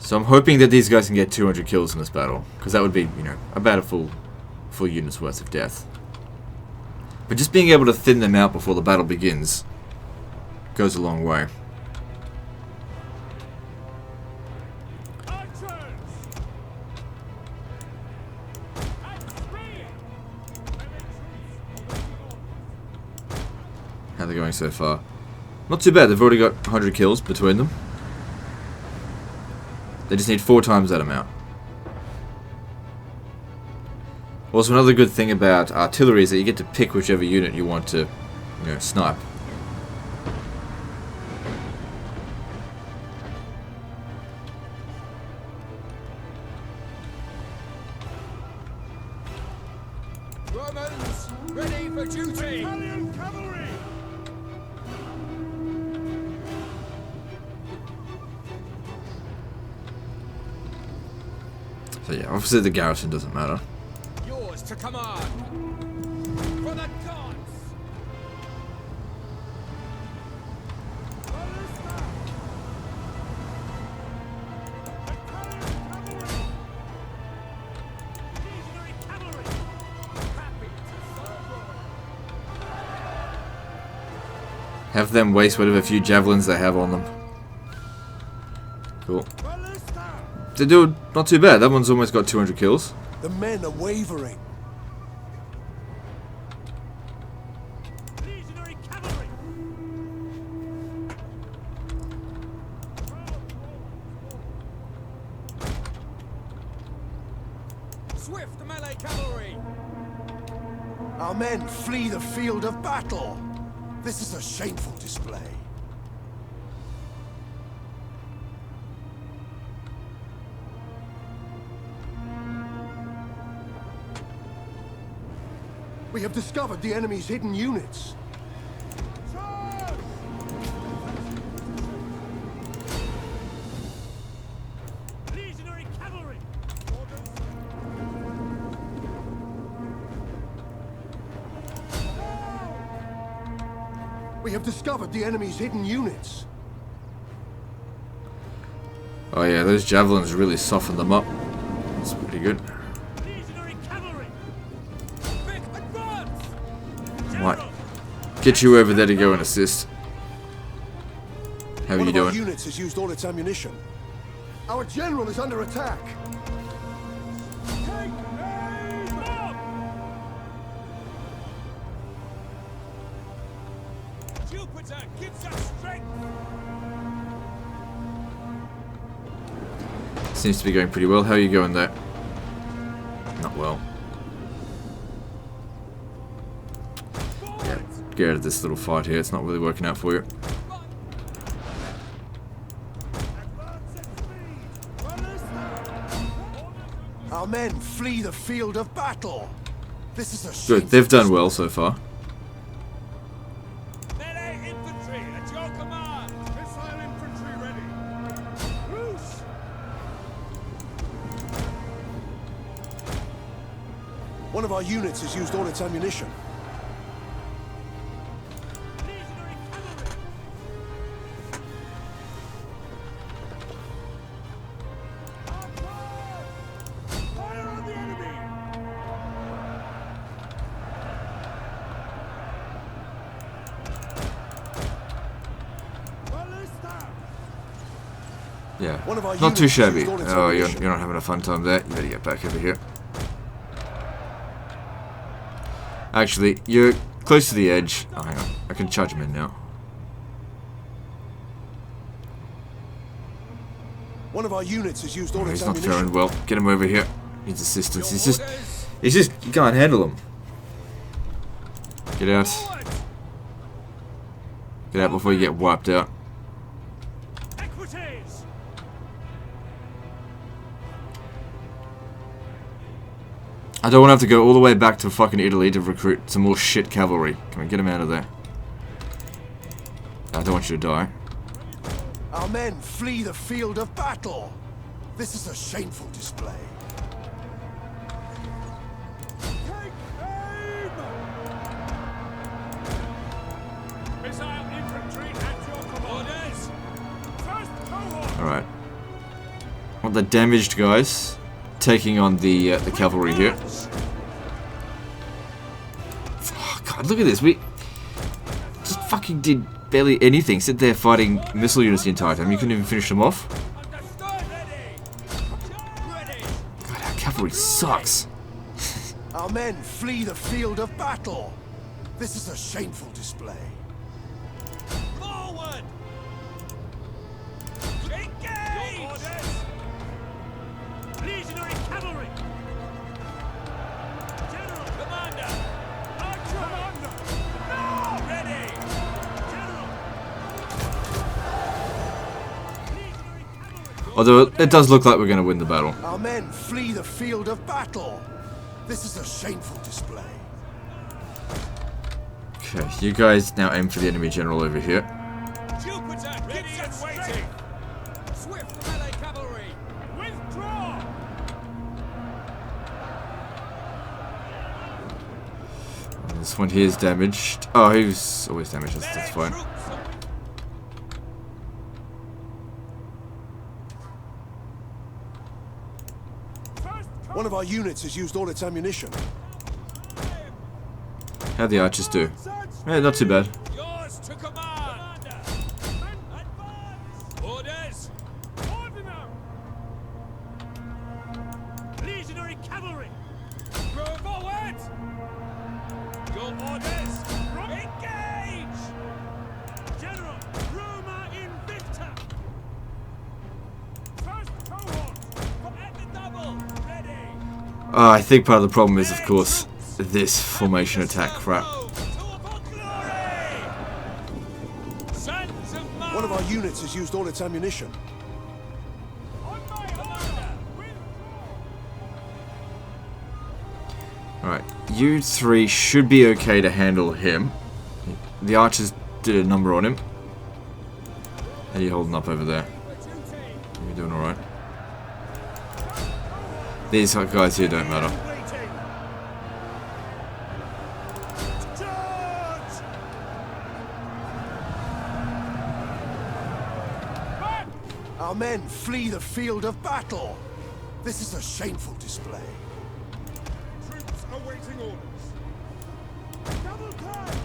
Speaker 1: So I'm hoping that these guys can get 200 kills in this battle, because that would be, you know, about a full unit's worth of death. But just being able to thin them out before the battle begins goes a long way. How they're going so far? Not too bad. They've already got 100 kills between them. They just need 4 times that amount. Also, another good thing about artillery is that you get to pick whichever unit you want to, you know, snipe.
Speaker 4: Romans, ready for duty.
Speaker 3: Italian cavalry.
Speaker 1: So yeah, obviously the garrison doesn't matter.
Speaker 4: Yours to command. For the gods.
Speaker 1: Have them waste whatever few javelins they have on them. Cool. They're doing not too bad. That one's almost got 200 kills.
Speaker 2: The men are wavering.
Speaker 3: Legionary cavalry.
Speaker 4: Swift melee cavalry.
Speaker 2: Our men flee the field of battle. This is a shameful display. We have discovered the enemy's hidden units.
Speaker 3: Legionary cavalry.
Speaker 2: We have discovered the enemy's hidden units.
Speaker 1: Oh yeah, those javelins really soften them up. That's pretty good.
Speaker 3: Legionary cavalry.
Speaker 4: Quick advance.
Speaker 1: Might get you over there to go and assist. How are
Speaker 2: One
Speaker 1: you
Speaker 2: of our
Speaker 1: doing?
Speaker 2: units has used all its ammunition. Our general is under attack.
Speaker 3: Take aim. Mob. Jupiter gives us strength.
Speaker 1: Seems to be going pretty well. How are you going there? Not well. Yeah, get out of this little fight here. It's not really working out for you.
Speaker 2: Our men flee the field of battle. This is a
Speaker 1: Good.
Speaker 2: shameful
Speaker 1: They've done
Speaker 2: display.
Speaker 1: well so far.
Speaker 3: Melee infantry at your command. Missile infantry ready. Loose.
Speaker 2: One of our units has used all its ammunition.
Speaker 3: Legionary cavalry. Fire on the enemy. Ballista.
Speaker 1: Yeah.
Speaker 2: One of our
Speaker 1: Not too
Speaker 2: units has
Speaker 1: shabby.
Speaker 2: used all its
Speaker 1: Oh, you're
Speaker 2: ammunition.
Speaker 1: not having a fun time there. You better get back over here. Actually, you're close to the edge. Oh, hang on. I can charge him in now.
Speaker 2: One of our units has used all its
Speaker 1: He's not
Speaker 2: ammunition.
Speaker 1: faring well. Get him over here. Needs assistance.
Speaker 4: Orders.
Speaker 1: He's just, you can't handle him. Get out.
Speaker 3: Forward.
Speaker 1: Get out before you get wiped out.
Speaker 3: Equities.
Speaker 1: I don't want to have to go all the way back to fucking Italy to recruit some more shit cavalry. Come on, get him out of there. I don't want you to die.
Speaker 2: Our men flee the field of battle. This is a shameful display.
Speaker 3: Take aim. Missile infantry at your command. Orders. First cohort.
Speaker 1: Alright. Want the damaged guys taking on the cavalry here. Oh, God, look at this. We just fucking did barely anything. Sit there fighting missile units the entire time. You couldn't even finish them off.
Speaker 3: Understood. Ready.
Speaker 1: God, our cavalry sucks.
Speaker 2: Our men flee the field of battle. This is a shameful display.
Speaker 3: Forward. Engage. Your orders. Legionary cavalry. General. Commander. Archer. Commander. No. Ready. General. Legionary cavalry.
Speaker 1: Although it does look like we're going to win the battle.
Speaker 2: Our men flee the field of battle. This is a shameful display.
Speaker 1: Okay, you guys now aim for the enemy general over here.
Speaker 3: Jupiter. Ready and waiting.
Speaker 4: Swift melee cavalry.
Speaker 3: Withdraw.
Speaker 1: This one here is damaged. Oh, he was always damaged. That's fine.
Speaker 3: Troops. First
Speaker 2: One of our units has used all its ammunition.
Speaker 1: How'd the archers do? Yeah, not too bad.
Speaker 3: yours to command.
Speaker 1: I think part of the problem is, of course, this formation attack crap.
Speaker 2: One of our units has used all its ammunition.
Speaker 1: Alright, you three should be okay to handle him. The archers did a number on him. How are you holding up over there? You're doing alright. These guys here don't matter.
Speaker 2: Our men flee the field of battle. This is a shameful display.
Speaker 3: Troops awaiting orders. Double time!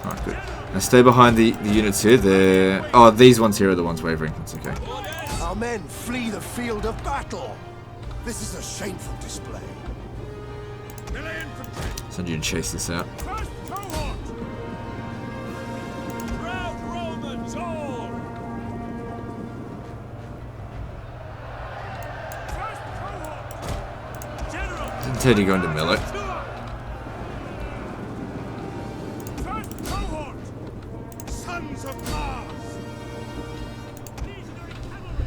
Speaker 1: Alright, good. Now stay behind the units here. They're... Oh, these ones here are the ones wavering. That's okay.
Speaker 2: Our men flee the field of battle. This is a shameful display.
Speaker 3: Melee infantry!
Speaker 1: Send you to chase this out.
Speaker 3: First cohort! Proud Romans all! First cohort! General!
Speaker 1: Didn't tell you go into melee.
Speaker 3: First cohort! Sons of Mars! Legionary cavalry!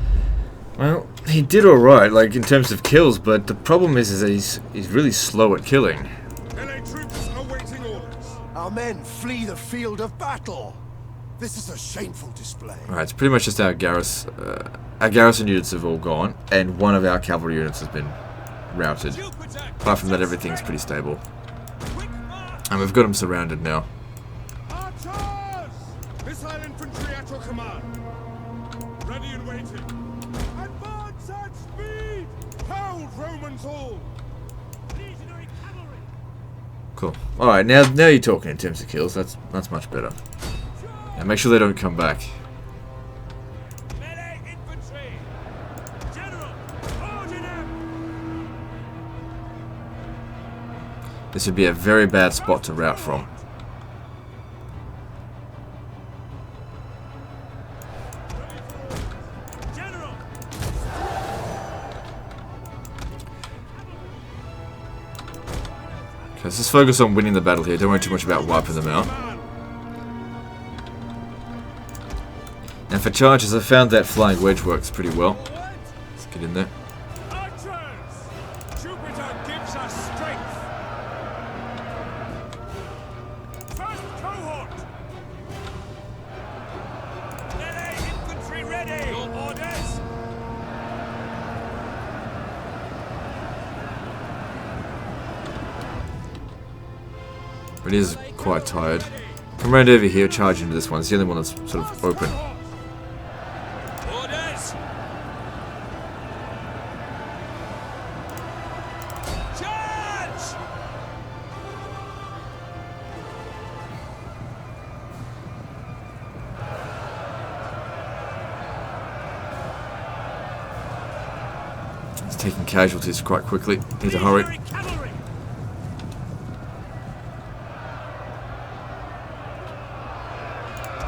Speaker 1: Well, he did alright, like, in terms of kills, but the problem is that he's really slow at killing.
Speaker 3: Melee troops awaiting orders.
Speaker 2: Our men flee the field of battle. This is a shameful display.
Speaker 1: Alright, it's pretty much just our garrison units have all gone, and one of our cavalry units has been routed. Apart from that, everything's pretty stable.
Speaker 3: Quick march!
Speaker 1: And we've got them surrounded now.
Speaker 3: Archers! Missile infantry at your command. Ready and waiting. Advance at speed! Hold Romans all! Legionary cavalry!
Speaker 1: Cool. Alright, now you're talking in terms of kills. That's much better. And make sure they don't come back.
Speaker 3: Melee infantry! General! Order them!
Speaker 1: This would be a very bad spot to rout from.
Speaker 3: General!
Speaker 1: Okay, let's just focus on winning the battle here. Don't worry too much about wiping them out.
Speaker 3: Man!
Speaker 1: Now for charges, I found that flying wedge works pretty well. Let's get in there.
Speaker 3: Archers! Jupiter gives us strength! First cohort! Melee infantry ready! Your orders!
Speaker 1: But he is quite tired. Come around over here, charge into this one. It's the only one that's sort of open.
Speaker 3: Orders! Charge!
Speaker 1: He's taking casualties quite quickly. Need to hurry.
Speaker 3: Legionary cavalry!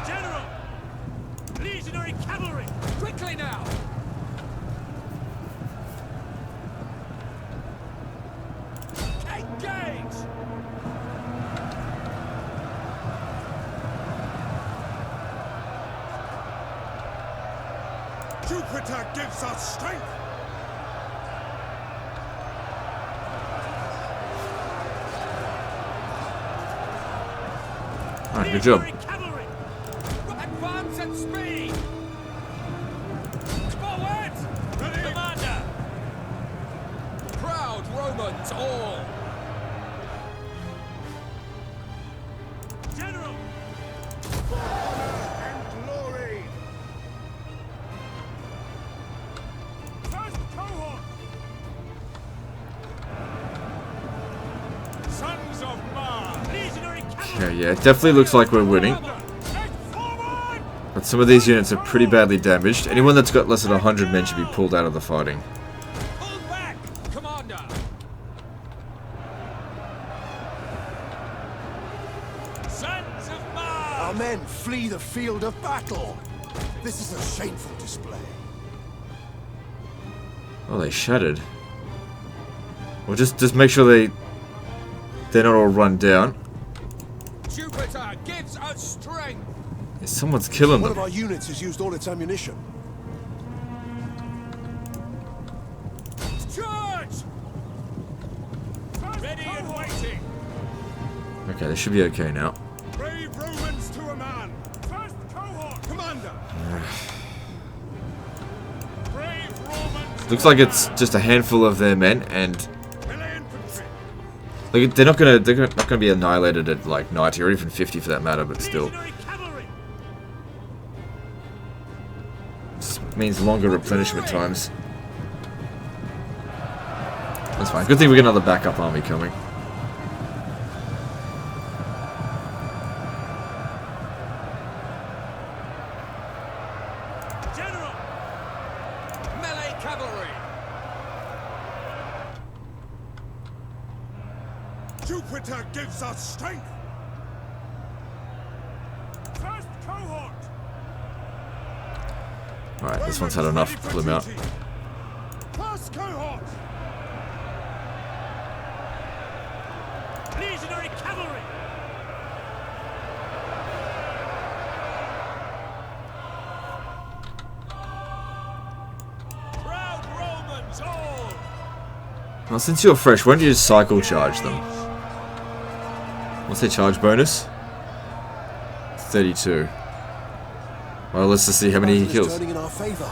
Speaker 3: General! Legionary cavalry!
Speaker 4: Quickly now!
Speaker 3: Engage! Jupiter gives us strength!
Speaker 1: Alright, good job.
Speaker 3: Legionary cavalry!
Speaker 4: Advance at speed! Forward!
Speaker 3: Ready!
Speaker 4: Commander! Proud Romans all!
Speaker 3: General! For honor and glory! First cohort! Sons of Mars! Legionary cavalry!
Speaker 1: Okay, yeah, it definitely looks like we're winning.
Speaker 3: Head forward!
Speaker 1: But some of these units are pretty badly damaged. Anyone that's got less than 100 men should be pulled out of the fighting.
Speaker 4: Pull back! Commander!
Speaker 3: Sons of Mars!
Speaker 2: Our men flee the field of battle. This is a shameful display.
Speaker 1: Oh, they shattered. Well, just make sure they're not all run down.
Speaker 4: Jupiter gives us strength.
Speaker 1: Yeah, someone's killing
Speaker 2: One of
Speaker 1: them.
Speaker 2: our units has used all its ammunition.
Speaker 4: Charge!
Speaker 3: Ready and waiting.
Speaker 1: Okay, they should be okay now.
Speaker 3: Brave Romans to a man. First cohort. Commander. Brave Romans.
Speaker 1: Looks like it's just a handful of their men, and
Speaker 3: Melee infantry.
Speaker 1: like they're not gonna be annihilated at like 90 or even 50 for that matter. But still,
Speaker 3: Legionary cavalry.
Speaker 1: this means longer replenishment times. That's fine. Good thing we got another backup army coming.
Speaker 3: General.
Speaker 4: Melee cavalry.
Speaker 3: Jupiter gives us strength. First cohort.
Speaker 1: Alright, this one's had enough. Pull him out.
Speaker 3: First cohort. Legionary cavalry.
Speaker 4: Proud Romans all.
Speaker 1: Well, since you're fresh, why don't you just cycle charge them? What's their charge bonus? 32. Well, let's just see how many he
Speaker 2: Battle is
Speaker 1: kills.
Speaker 2: turning in our favor.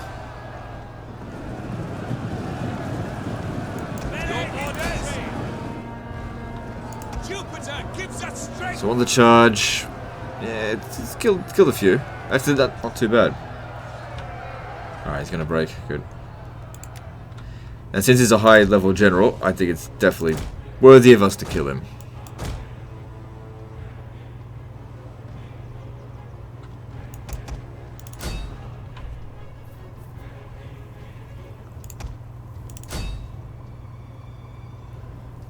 Speaker 4: Jupiter gives us strength.
Speaker 1: So on the charge, yeah, it's killed a few. Actually, that's not too bad. Alright, he's gonna break. Good. And since he's a high level general, I think it's definitely worthy of us to kill him.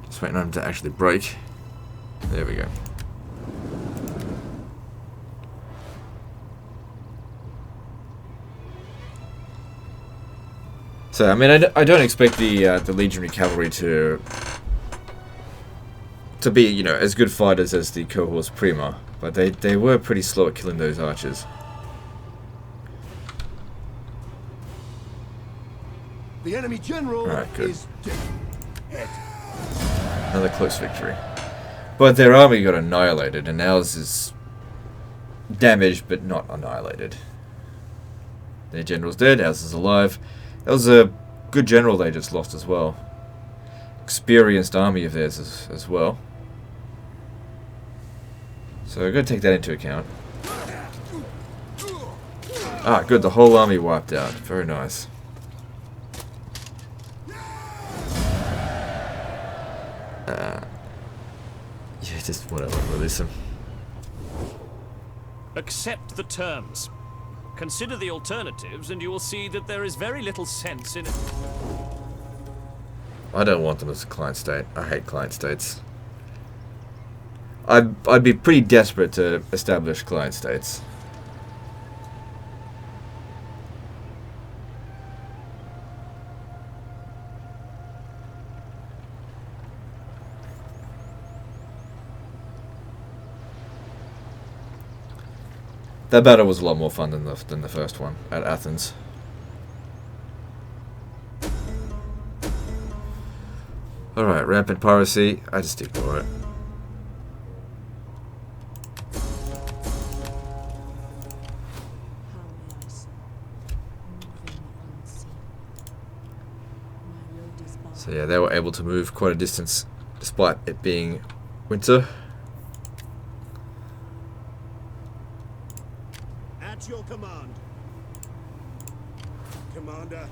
Speaker 1: Just waiting on him to actually break. There we go. So, I mean, I don't expect the legionary cavalry to be, you know, as good fighters as the cohorts prima, but they were pretty slow at killing those archers.
Speaker 2: The enemy general
Speaker 1: Alright, good.
Speaker 2: is dead.
Speaker 1: Another close victory. But their army got annihilated, and ours is damaged but not annihilated. Their general's dead, ours is alive. That was a good general they just lost as well. Experienced army of theirs as well. So we're going to take that into account. Ah, good, the whole army wiped out. Very nice. Yeah, just whatever, release him.
Speaker 5: Accept the terms. Consider the alternatives, and you will see that there is very little sense in it.
Speaker 1: I don't want them as a client state. I hate client states. I'd be pretty desperate to establish client states. That battle was a lot more fun than the first one at Athens. Alright, rampant piracy. I just ignore it. So yeah, they were able to move quite a distance despite it being winter.
Speaker 3: At your command. Commander.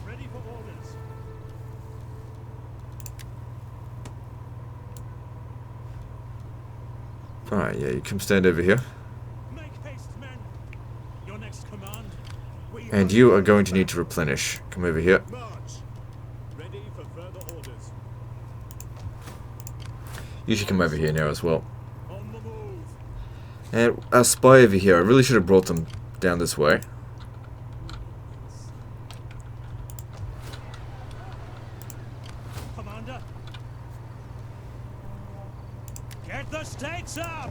Speaker 3: Ready for orders.
Speaker 1: Alright, yeah, you come stand over here.
Speaker 3: Make haste, men. Your next command. We
Speaker 1: And you are going to need to replenish. Come over here.
Speaker 3: march. Ready for further orders.
Speaker 1: You should come over here now as well.
Speaker 3: On the move.
Speaker 1: And our spy over here, I really should have brought them down this way.
Speaker 3: Commander. Get the stakes up!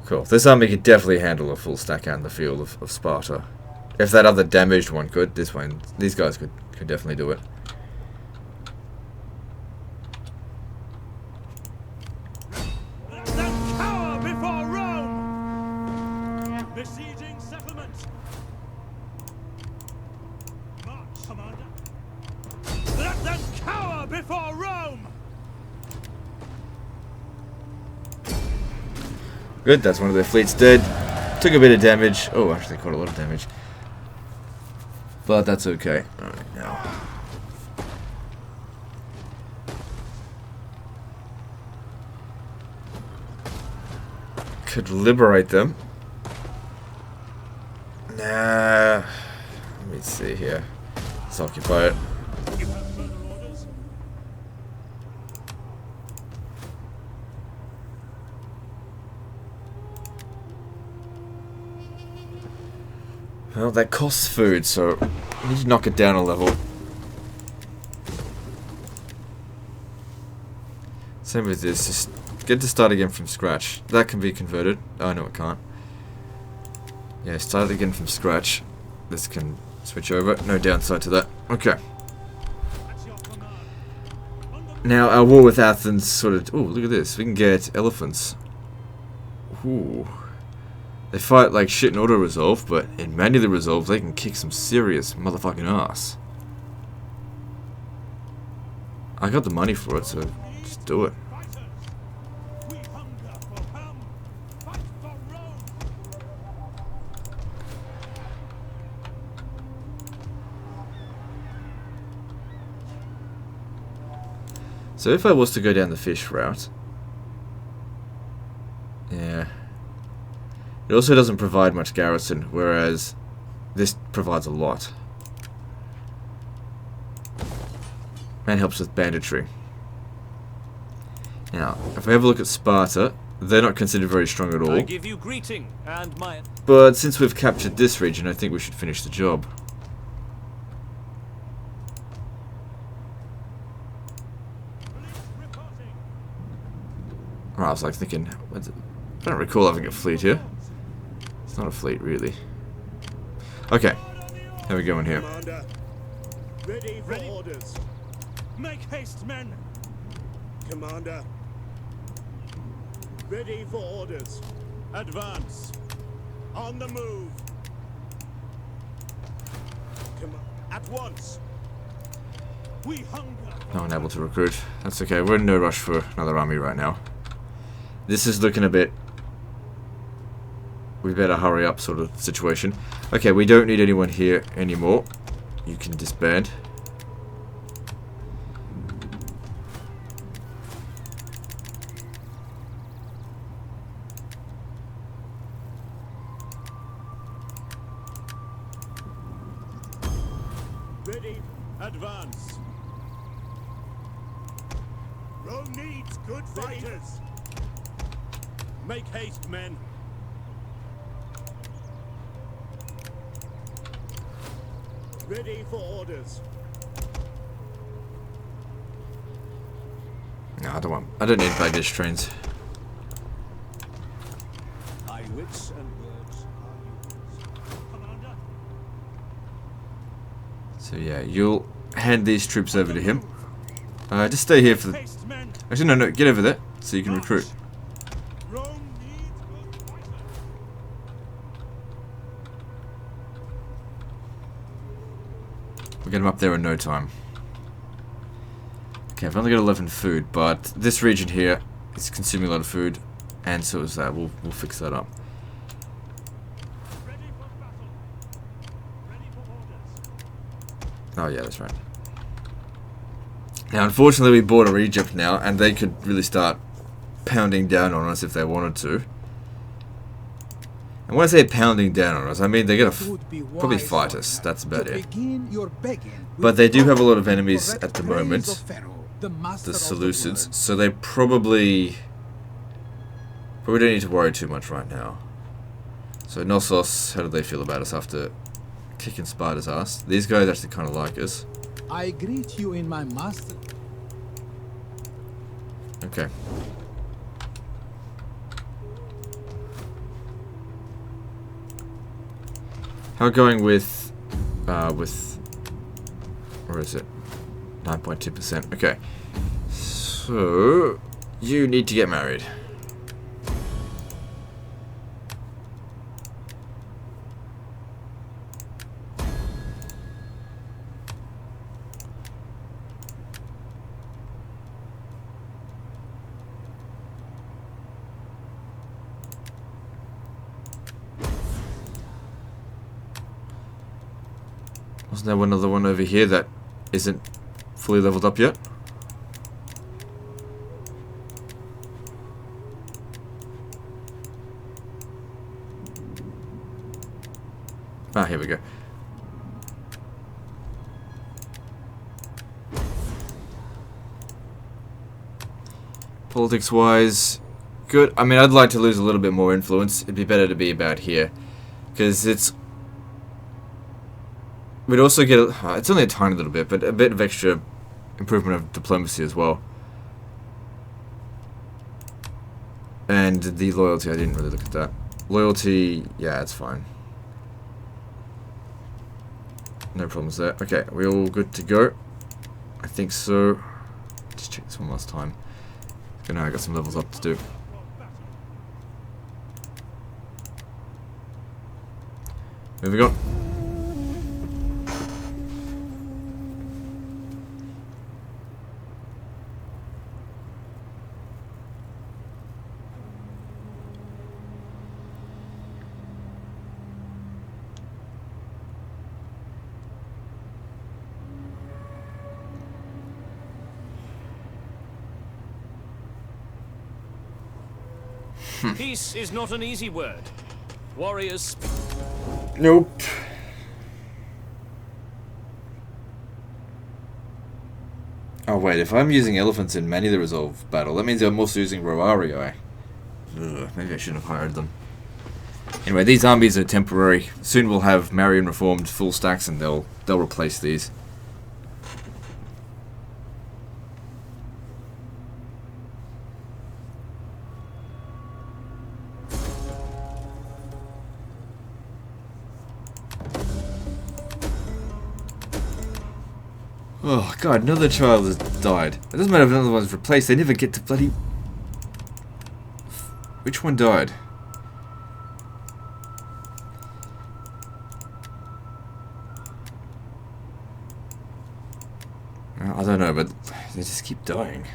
Speaker 1: Cool. This army could definitely handle a full stack out in the field of Sparta. If that other damaged one could, these guys could definitely do it.
Speaker 3: Let them cower before Rome! Besieging settlements! March, Commander! Let them cower before Rome!
Speaker 1: Good, that's one of their fleets dead. Took a bit of damage. Oh, actually quite a lot of damage. But that's okay. Alright, now. Could liberate them. Nah. Let me see here. Let's occupy it.
Speaker 3: You have further orders?
Speaker 1: Well, that costs food, so we need to knock it down a level. Same with this, just get to start again from scratch. That can be converted. Oh, no, it can't. Yeah, start again from scratch. This can switch over. No downside to that. Okay.
Speaker 3: That's your command.
Speaker 1: Now, our war with Athens sort of... Ooh, look at this. We can get elephants. Ooh. They fight like shit in auto-resolve, but in manually resolve, they can kick some serious motherfucking ass. I got the money for it, so just do it.
Speaker 3: Fighters! We hunger for come! Fight for Rome!
Speaker 1: So if I was to go down the fish route... Yeah... It also doesn't provide much garrison, whereas this provides a lot. And helps with banditry. Now, if we have a look at Sparta, they're not considered very strong at
Speaker 5: I
Speaker 1: all.
Speaker 5: give you greeting and my...
Speaker 1: But since we've captured this region, I think we should finish the job.
Speaker 3: Police reporting!
Speaker 1: I was like thinking, I don't recall having a fleet here. It's not a fleet, really. Okay, how are we going here?
Speaker 2: Commander, ready for orders.
Speaker 3: Make haste, men!
Speaker 2: Commander, ready for orders. Advance. On the move. At once.
Speaker 3: We hunger!
Speaker 1: No one able to recruit. That's okay, we're in no rush for another army right now. This is looking a bit... We better hurry up sort of situation. Okay, we don't need anyone here anymore. You can disband.
Speaker 2: Ready. Advance. Rome needs good fighters. Make haste, men. Ready for orders.
Speaker 1: No, I don't need baggage trains.
Speaker 3: My wits and words are Commander?
Speaker 1: So yeah, you'll hand these troops over to him. Just stay here for the...
Speaker 3: Haste, men!
Speaker 1: Actually, no, get over there so you can recruit.
Speaker 3: Rome needs good fighters!
Speaker 1: We'll get him up there in no time. Okay, I've only got 11 food, but this region here is consuming a lot of food, and so is that. We'll fix that up.
Speaker 3: Ready for battle! Ready for orders!
Speaker 1: Oh yeah, that's right. Now, unfortunately, we border Egypt now, and they could really start pounding down on us if they wanted to. And when I say pounding down on us, I mean they're gonna probably fight us. That's about it. But they do have a lot of enemies at the moment.
Speaker 2: The master
Speaker 1: the
Speaker 2: of the
Speaker 1: Seleucids,
Speaker 2: word.
Speaker 1: so they probably don't need to worry too much right now. So Knossos, how do they feel about us after kicking Sparta's ass? These guys actually kind of like us.
Speaker 2: I greet you in my master.
Speaker 1: Okay. How going with where is it? 9.2%. Okay. So you need to get married. Wasn't there another one over here that isn't fully leveled up yet? Ah, here we go. Politics-wise, good. I mean, I'd like to lose a little bit more influence. It'd be better to be about here. Because it's... We'd also get... it's only a tiny little bit, but a bit of extra improvement of diplomacy as well. And the loyalty, I didn't really look at that. Loyalty, yeah, it's fine. No problems there. Okay, we all good to go? I think so. Just check this one last time. Okay, now I got some levels up to do. Moving on.
Speaker 5: Peace is not an easy word. Warriors.
Speaker 1: Nope. Oh wait, if I'm using elephants in many the resolve battle, that means I'm also using Roarii. Ugh, maybe I shouldn't have hired them. Anyway, these armies are temporary. Soon we'll have Marian reformed full stacks, and they'll replace these. Oh god, another child has died. It doesn't matter if another one's replaced, they never get to bloody... Which one died? I don't know, but they just keep dying.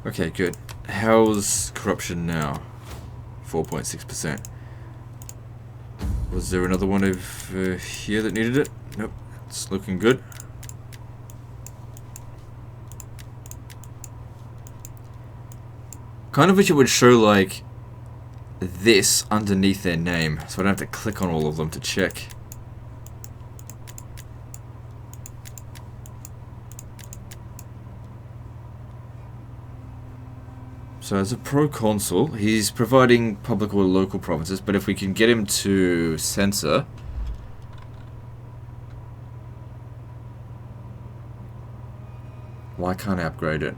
Speaker 1: Okay, good. How's corruption now? 4.6%. Was there another one over here that needed it? Nope. It's looking good. Kind of wish it would show, like, this underneath their name, so I don't have to click on all of them to check. So as a proconsul, he's providing public or local provinces, but if we can get him to censor... Why can't I upgrade it?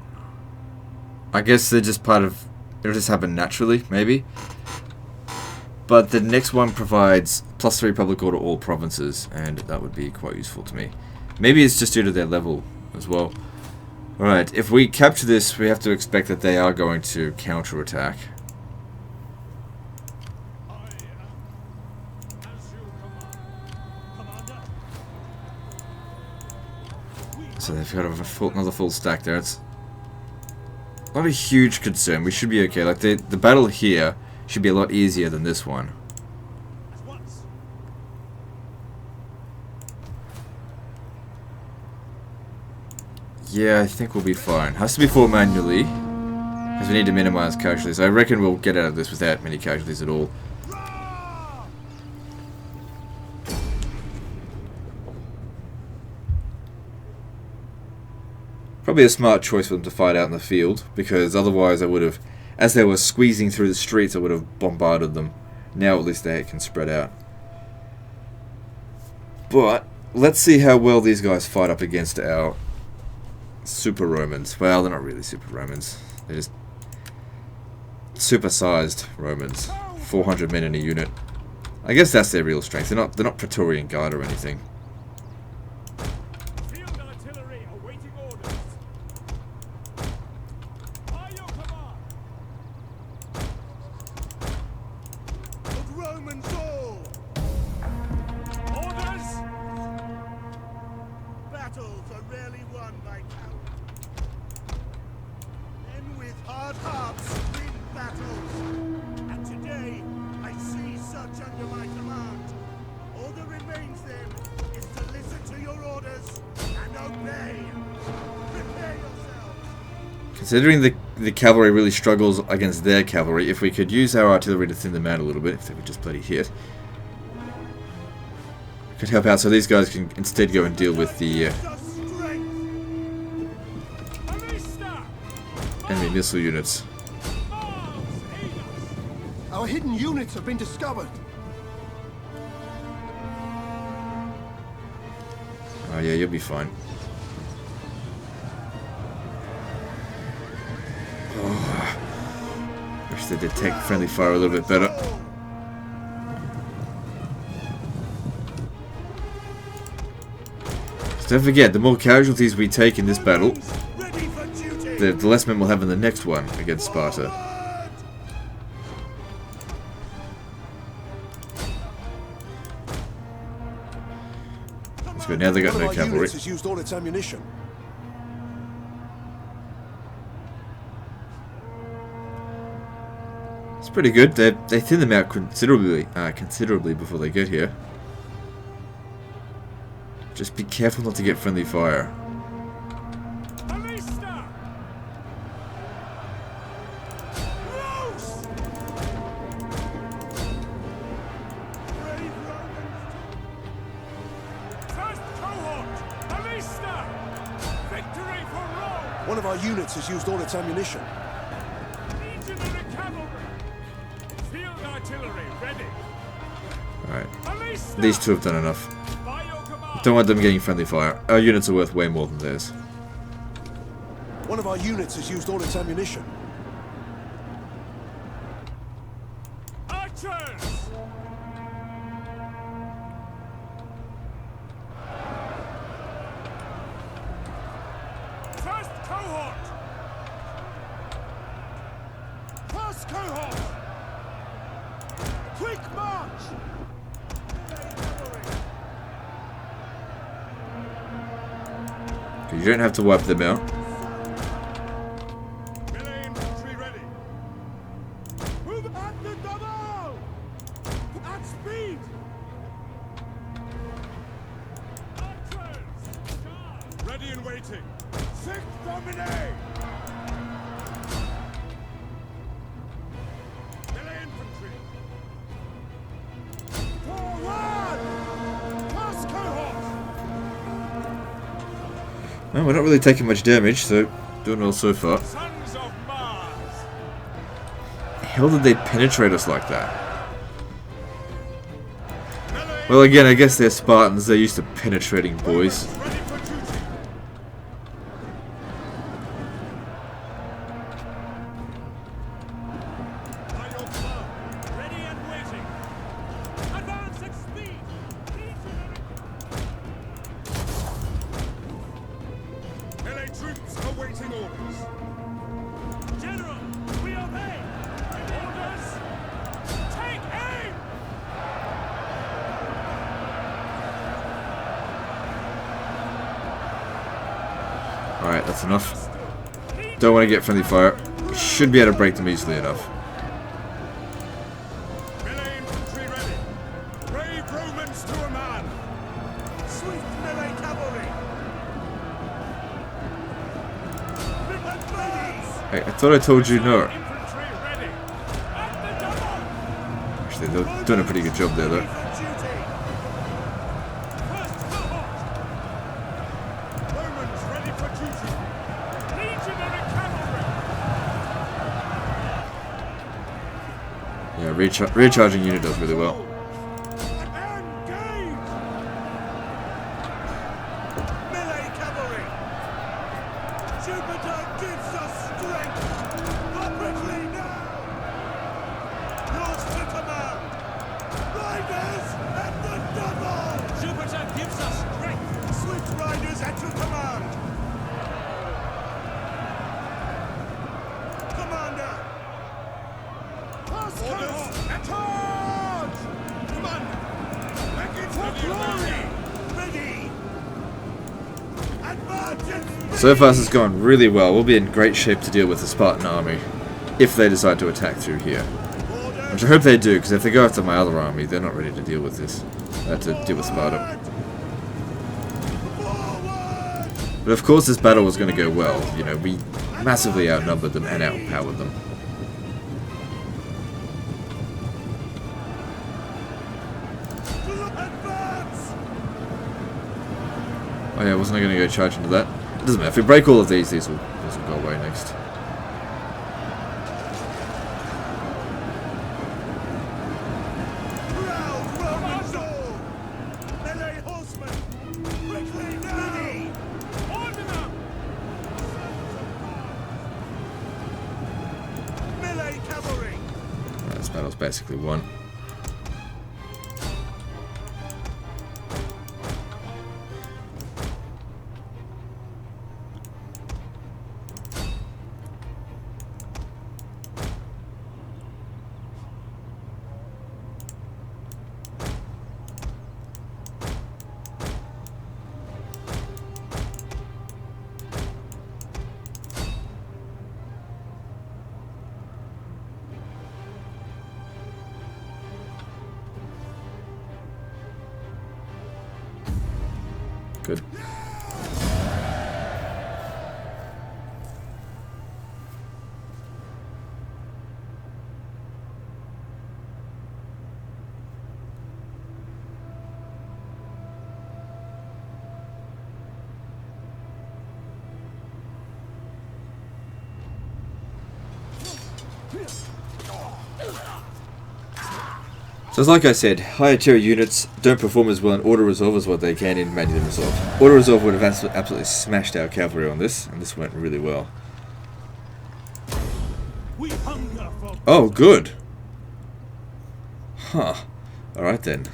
Speaker 1: I guess they're just part of... It'll just happen naturally, maybe. But the next one provides +3 public order all provinces, and that would be quite useful to me. Maybe it's just due to their level as well. Alright, if we capture this, we have to expect that they are going to counterattack. So they've got another full stack there. It's not a huge concern. We should be okay. Like the battle here should be a lot easier than this one. Yeah, I think we'll be fine. Has to be fought manually, because we need to minimize casualties. I reckon we'll get out of this without many casualties at all. Probably a smart choice for them to fight out in the field, because otherwise I would have, as they were squeezing through the streets, I would have bombarded them. Now at least they can spread out. But let's see how well these guys fight up against our Super Romans. Well, they're not really Super Romans. They're just super-sized Romans. 400 men in a unit. I guess that's their real strength. They're not Praetorian Guard or anything.
Speaker 3: Field artillery awaiting orders. By your command. The Romans all. Orders. Battles are rarely won by cowards. Men with hard hearts win battles. And today, I see such under my command. All that remains then is to listen to your orders and obey. Prepare yourselves.
Speaker 1: Considering the cavalry really struggles against their cavalry, if we could use our artillery to thin them out a little bit, if they would just bloody hit, could help out so these guys can instead go and deal with the enemy missile units.
Speaker 2: Our hidden units have been discovered.
Speaker 1: Oh yeah, you'll be fine. Oh, wish they detect friendly fire a little bit better. So don't forget, the more casualties we take in this battle, the less men we'll have in the next one against Sparta. That's good, now they got no cavalry.
Speaker 2: Units has used all its ammunition.
Speaker 1: It's pretty good. They thin them out considerably before they get here. Just be careful not to get friendly fire.
Speaker 2: One of our units has used all its ammunition.
Speaker 3: Legionary cavalry. Field artillery ready.
Speaker 1: Alright. These two have done enough.
Speaker 3: By your command.
Speaker 1: Don't want them getting friendly fire. Our units are worth way more than theirs.
Speaker 2: One of our units has used all its ammunition.
Speaker 3: Archers. First cohort. First cohort. Quick march.
Speaker 1: You don't have to wipe them out.
Speaker 3: Melee infantry ready. Move at the double. At speed. Archers. Charge. Ready and waiting. Sixth dominate. Melee infantry. Forward. First cohort.
Speaker 1: Well, we're not really taking much damage, so doing well so far.
Speaker 3: Sons of Mars.
Speaker 1: How did they penetrate us like that? Well, again, I guess they're Spartans. They're used to penetrating boys.
Speaker 3: Ready for duty. By your command. Ready and waiting. Advance at speed. Melee troops awaiting orders. General, we obey. Orders. Take aim.
Speaker 1: Alright, that's enough. Don't want to get friendly fire. Should be able to break them easily enough.
Speaker 3: Melee infantry ready. Brave Romans to a man. Swift melee cavalry.
Speaker 1: thought I told you no.
Speaker 3: Infantry ready. At the double.
Speaker 1: Actually, they're doing a pretty good job there, though.
Speaker 3: For duty. First cohort. Romans ready for duty. Legionary cavalry.
Speaker 1: Yeah, recharging unit does really well.
Speaker 3: Engage. Melee cavalry. Jupiter gives us strength. Rapidly now. Yours to command. Riders at the double.
Speaker 4: Jupiter gives us strength.
Speaker 3: Swift riders at your command. Commander. Orders and charge. Commander. Make it for glory. Ready. Advance and
Speaker 1: So far, this has gone really well. We'll be in great shape to deal with the Spartan army if they decide to attack through here. Which I hope they do, because if they go after my other army, they're not ready to deal with this. To deal with Sparta.
Speaker 3: forward.
Speaker 1: But of course, this battle was going to go well. You know, we massively outnumbered them and outpowered them.
Speaker 3: Advance.
Speaker 1: Oh yeah, wasn't I going to go charge into that? It doesn't matter. If we break all of these will go away next.
Speaker 3: Proud Romans all. Melee horsemen. Quickly now. Ready. Order them. Melee cavalry.
Speaker 1: This battle's basically won. Good. So it's like I said, higher tier units don't perform as well in auto-resolve as what they can in manually resolve. Auto-resolve would have absolutely smashed our cavalry on this, and this went really well.
Speaker 3: We hunger for
Speaker 1: Oh, good! Huh. Alright then.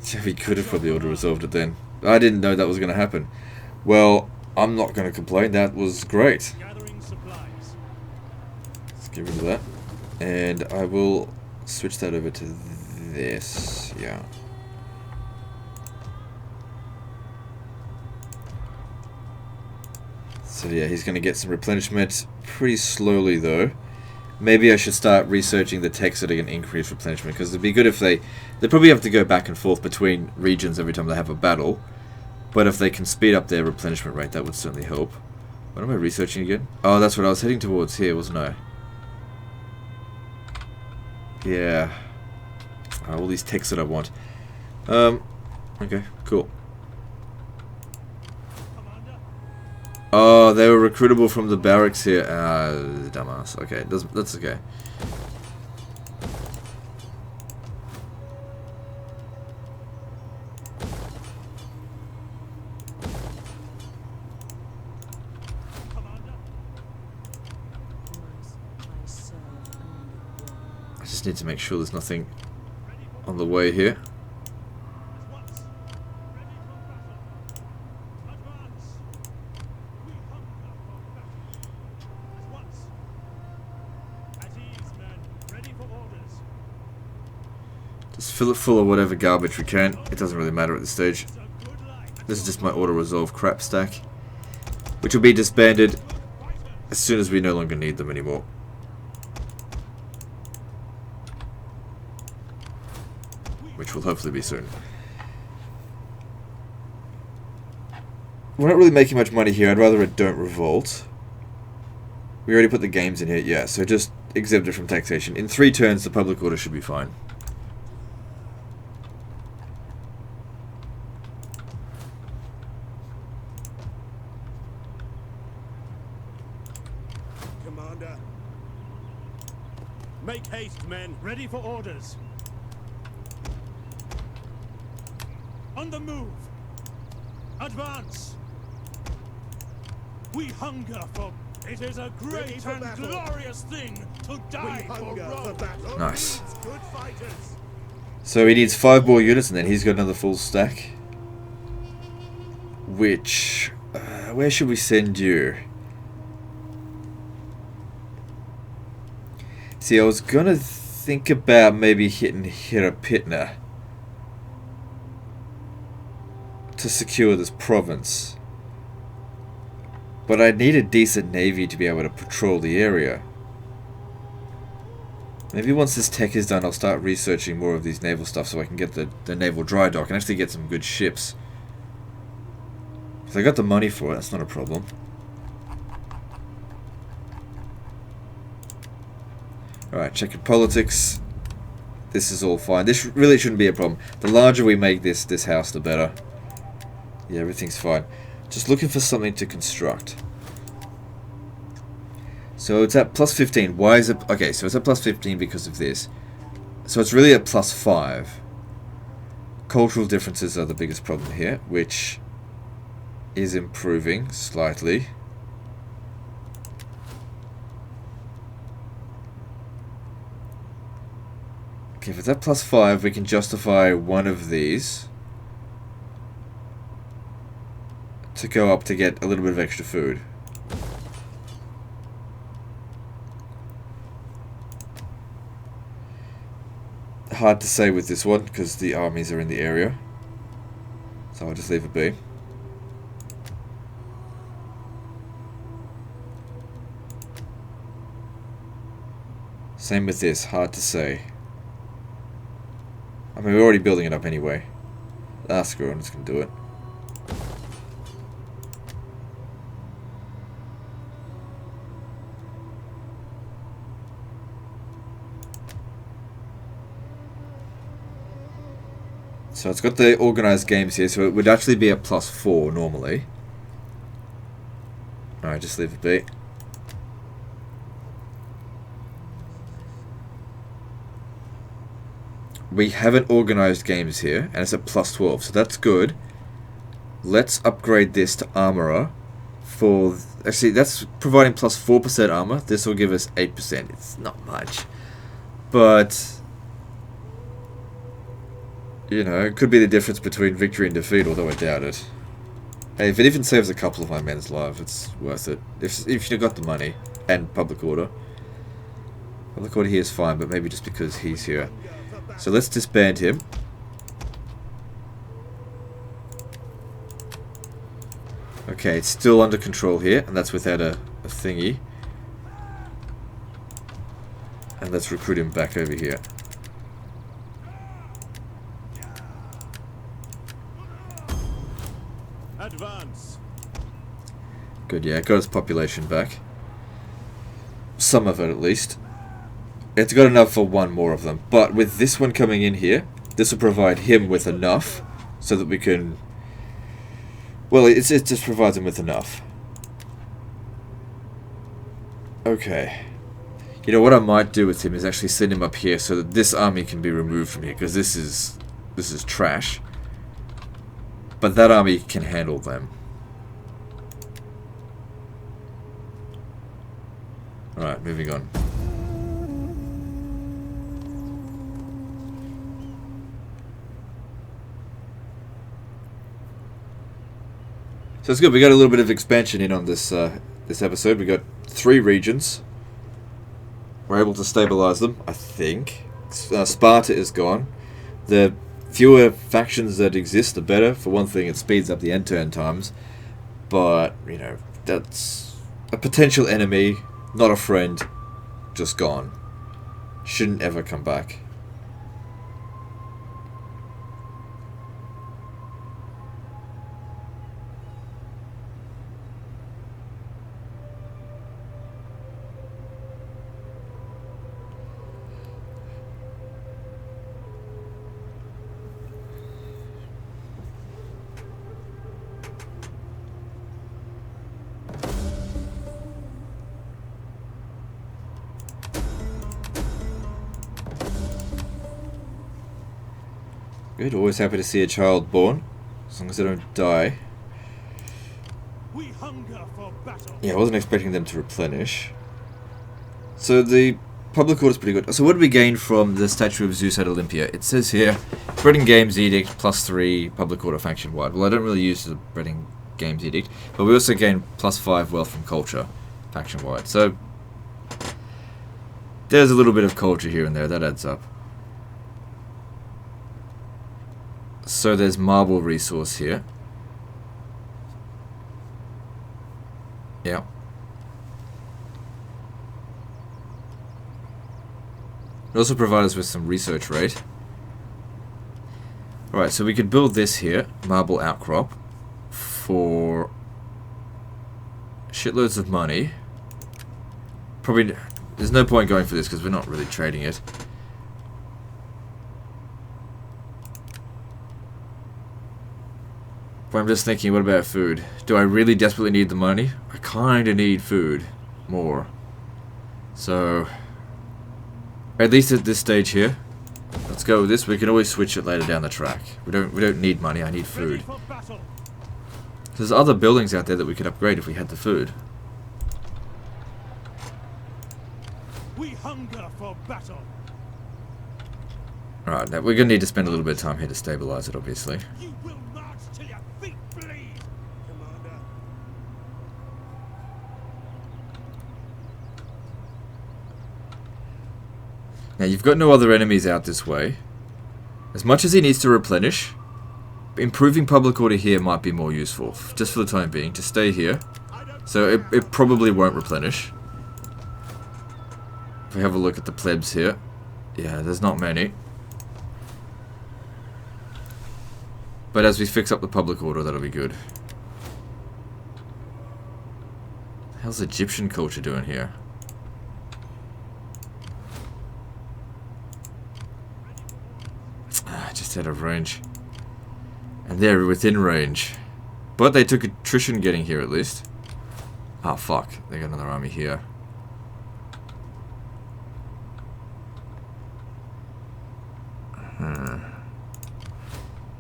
Speaker 1: Yeah, we could have probably auto-resolved it then. I didn't know that was going to happen. Well, I'm not going to complain, that was great.
Speaker 3: gathering supplies.
Speaker 1: Let's get rid of that. And I will switch that over to this, yeah. So yeah, he's going to get some replenishment pretty slowly though. Maybe I should start researching the techs that are going to increase replenishment, because it'd be good if they probably have to go back and forth between regions every time they have a battle. But if they can speed up their replenishment rate, that would certainly help. What am I researching again? Oh, that's what I was heading towards here, wasn't I? Yeah. All these techs that I want. Okay, cool. Oh, they were recruitable from the barracks here. Dumbass. Okay, that's okay. I just need to make sure there's nothing on the way here. Just fill it full of whatever garbage we can. It doesn't really matter at this stage. This is just my auto-resolve crap stack, which will be disbanded as soon as we no longer need them anymore. Which will hopefully be soon. We're not really making much money here. I'd rather it don't revolt. We already put the games in here, yeah, so just exempt it from taxation. In 3 turns, the public order should be fine.
Speaker 3: Commander.
Speaker 4: Make haste, men. Ready for orders. On the move. Advance. We hunger for... It is a
Speaker 3: Ready
Speaker 4: great
Speaker 3: for
Speaker 4: and
Speaker 3: battle.
Speaker 4: glorious thing to
Speaker 3: We
Speaker 4: die for
Speaker 3: hunger for
Speaker 4: Rome.
Speaker 3: battle.
Speaker 1: Nice.
Speaker 3: Needs good fighters.
Speaker 1: So he needs 5 more units, and then he's got another full stack. Which... where should we send you? See, I was gonna think about maybe hitting Hirapitna to secure this province. But I need a decent navy to be able to patrol the area. Maybe once this tech is done, I'll start researching more of these naval stuff so I can get the naval dry dock and actually get some good ships. Because I got the money for it, that's not a problem. Alright, checking politics. This is all fine. This really shouldn't be a problem. The larger we make this house, the better. Yeah, everything's fine. Just looking for something to construct. So it's at plus 15. Why is it... Okay, so it's at plus 15 because of this. So it's really at plus 5. Cultural differences are the biggest problem here, which is improving slightly. Okay, if it's at plus 5, we can justify one of these to go up to get a little bit of extra food. Hard to say with this one because the armies are in the area, so I'll just leave it be. Same with this, hard to say. I mean, we're already building it up anyway. Ah, screw it, I'm just gonna do it. So it's got the organized games here, so it would actually be a plus 4 normally. Alright, just leave it be. We haven't organized games here, and it's at plus 12, so that's good. Let's upgrade this to armorer for... Actually, that's providing plus 4% armor. This will give us 8%. It's not much. But... you know, it could be the difference between victory and defeat, although I doubt it. Hey, if it even saves a couple of my men's lives, it's worth it. If you've got the money and public order. Public order here is fine, but maybe just because he's here. So let's disband him. Okay, it's still under control here, and that's without a thingy. And let's recruit him back over here.
Speaker 4: Advance.
Speaker 1: Good, yeah, it got its population back. Some of it, at least. It's got enough for one more of them. But with this one coming in here, this will provide him with enough so that we can... well, it just provides him with enough. Okay. You know, what I might do with him is actually send him up here so that this army can be removed from here, because this is trash. But that army can handle them. Alright, moving on. So it's good, we got a little bit of expansion in on this this episode. We got 3 regions. We're able to stabilize them, I think. Sparta is gone. The fewer factions that exist, the better. For one thing, it speeds up the end turn times. But, you know, that's a potential enemy, not a friend, just gone. Shouldn't ever come back. Good, always happy to see a child born, as long as they don't die.
Speaker 4: We hunger for battle.
Speaker 1: Yeah, I wasn't expecting them to replenish. So the public order is pretty good. So what did we gain from the statue of Zeus at Olympia? It says here, Breeding Games Edict +3 public order faction wide. Well, I don't really use the Breeding Games Edict, but we also gain +5 wealth from culture faction wide. So there's a little bit of culture here and there, that adds up. So there's marble resource here. Yeah. It also provides us with some research rate. Alright, so we could build this here, marble outcrop, for shitloads of money. Probably, there's no point going for this because we're not really trading it. But I'm just thinking, what about food? Do I really desperately need the money? I kinda need food. More. So, at least at this stage here, let's go with this. We can always switch it later down the track. We don't need money, I need food. There's other buildings out there that we could upgrade if we had the food.
Speaker 4: We hunger for battle.
Speaker 1: Alright, now we're gonna need to spend a little bit of time here to stabilize it, obviously.
Speaker 4: You will march till your feet bleed, Commander.
Speaker 1: Now you've got no other enemies out this way. As much as he needs to replenish, improving public order here might be more useful, just for the time being, to stay here. So it probably won't replenish. If we have a look at the plebs here, yeah, there's not many. But as we fix up the public order, that'll be good. How's Egyptian culture doing here? Just out of range. And they're within range. But they took attrition getting here at least. Oh fuck, they got another army here.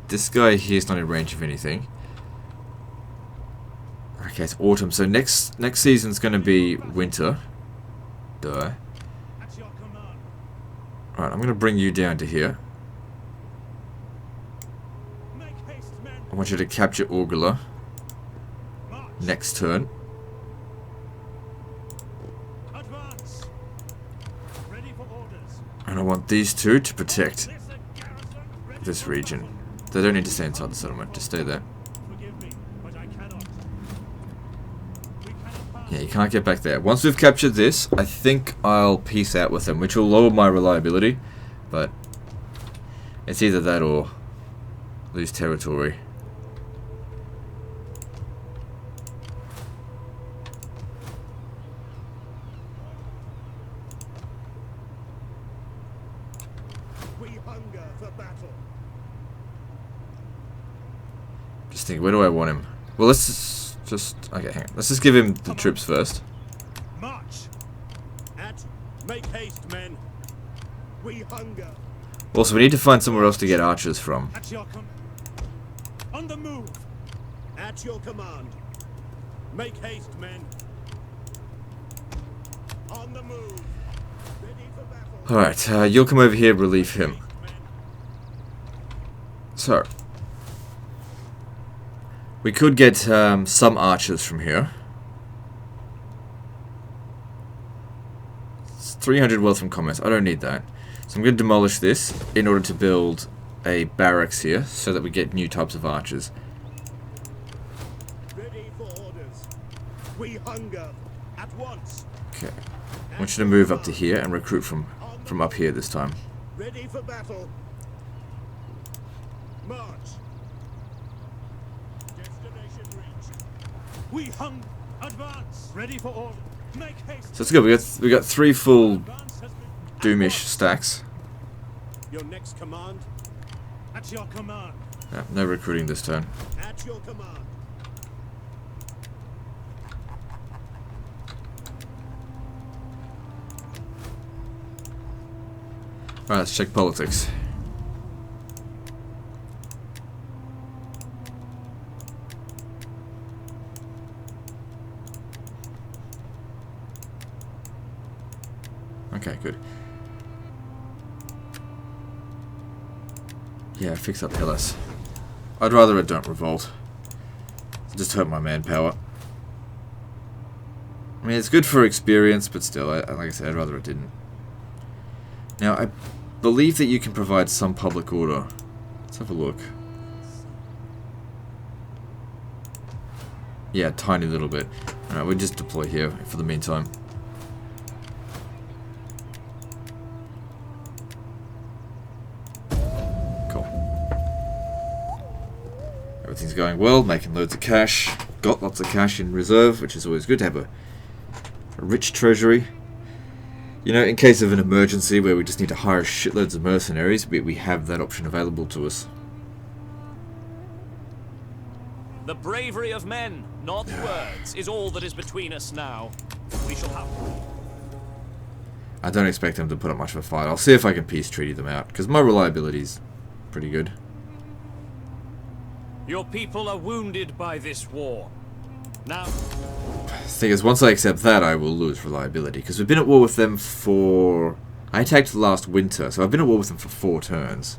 Speaker 1: This guy here is not in range of anything. Okay, it's autumn, so next season's gonna be winter. Duh.
Speaker 4: At your command.
Speaker 1: Alright, I'm gonna bring you down to here.
Speaker 4: Make haste, men.
Speaker 1: I want you to capture Orgula
Speaker 4: March.
Speaker 1: next turn.
Speaker 4: Advance. Ready for orders.
Speaker 1: And I want these two to protect
Speaker 4: Listen, garrison. Ready
Speaker 1: this
Speaker 4: for
Speaker 1: region.
Speaker 4: battle.
Speaker 1: They don't need to stay inside the settlement, just stay there.
Speaker 4: Forgive me, but I cannot. We cannot pass.
Speaker 1: Yeah, you can't get back there. Once we've captured this, I think I'll peace out with them, which will lower my reliability, but it's either that or lose territory.
Speaker 3: We hunger for battle.
Speaker 1: Just think, where do I want him? Well, let's just okay, hang on. Let's just give him the troops first.
Speaker 4: March.
Speaker 3: Make haste, men. We hunger.
Speaker 1: Also, we need to find somewhere else to get archers from.
Speaker 4: At your on the move.
Speaker 3: At your command. Make haste, men. On the move. Ready for battle.
Speaker 1: Alright, you'll come over here, relieve him. So, we could get some archers from here. It's 300 wealth from commerce. I don't need that. So I'm going to demolish this in order to build a barracks here so that we get new types of archers.
Speaker 3: Ready for orders. We hunger. At once.
Speaker 1: Okay. I want you to move up to here and recruit from up here this time.
Speaker 3: Ready for battle. March. Destination reached.
Speaker 4: We advance. Ready for order. Make haste.
Speaker 1: So it's good. We got 3 full
Speaker 4: Advance has been
Speaker 1: doomish stacks.
Speaker 3: Your next command.
Speaker 4: at your command.
Speaker 1: Yeah, no recruiting this turn.
Speaker 3: At your command.
Speaker 1: Alright, let's check politics. Okay, good. Yeah, fix up Hellas. I'd rather it don't revolt. Just hurt my manpower. I mean, it's good for experience, but still, like I said, I'd rather it didn't. Now, I believe that you can provide some public order. Let's have a look. Yeah, tiny little bit. Alright, we'll just deploy here for the meantime. Cool. Everything's going well, making loads of cash. Got lots of cash in reserve, which is always good to have a rich treasury. You know, in case of an emergency where we just need to hire shitloads of mercenaries, we have that option available to us.
Speaker 5: The bravery of men, not words, is all that is between us now. We shall have...
Speaker 1: I don't expect them to put up much of a fight. I'll see if I can peace treaty them out, because my reliability's pretty good.
Speaker 5: Your people are wounded by this war. Now...
Speaker 1: The thing is, once I accept that, I will lose reliability, because we've been at war with them for... I attacked last winter, so I've been at war with them for 4 turns.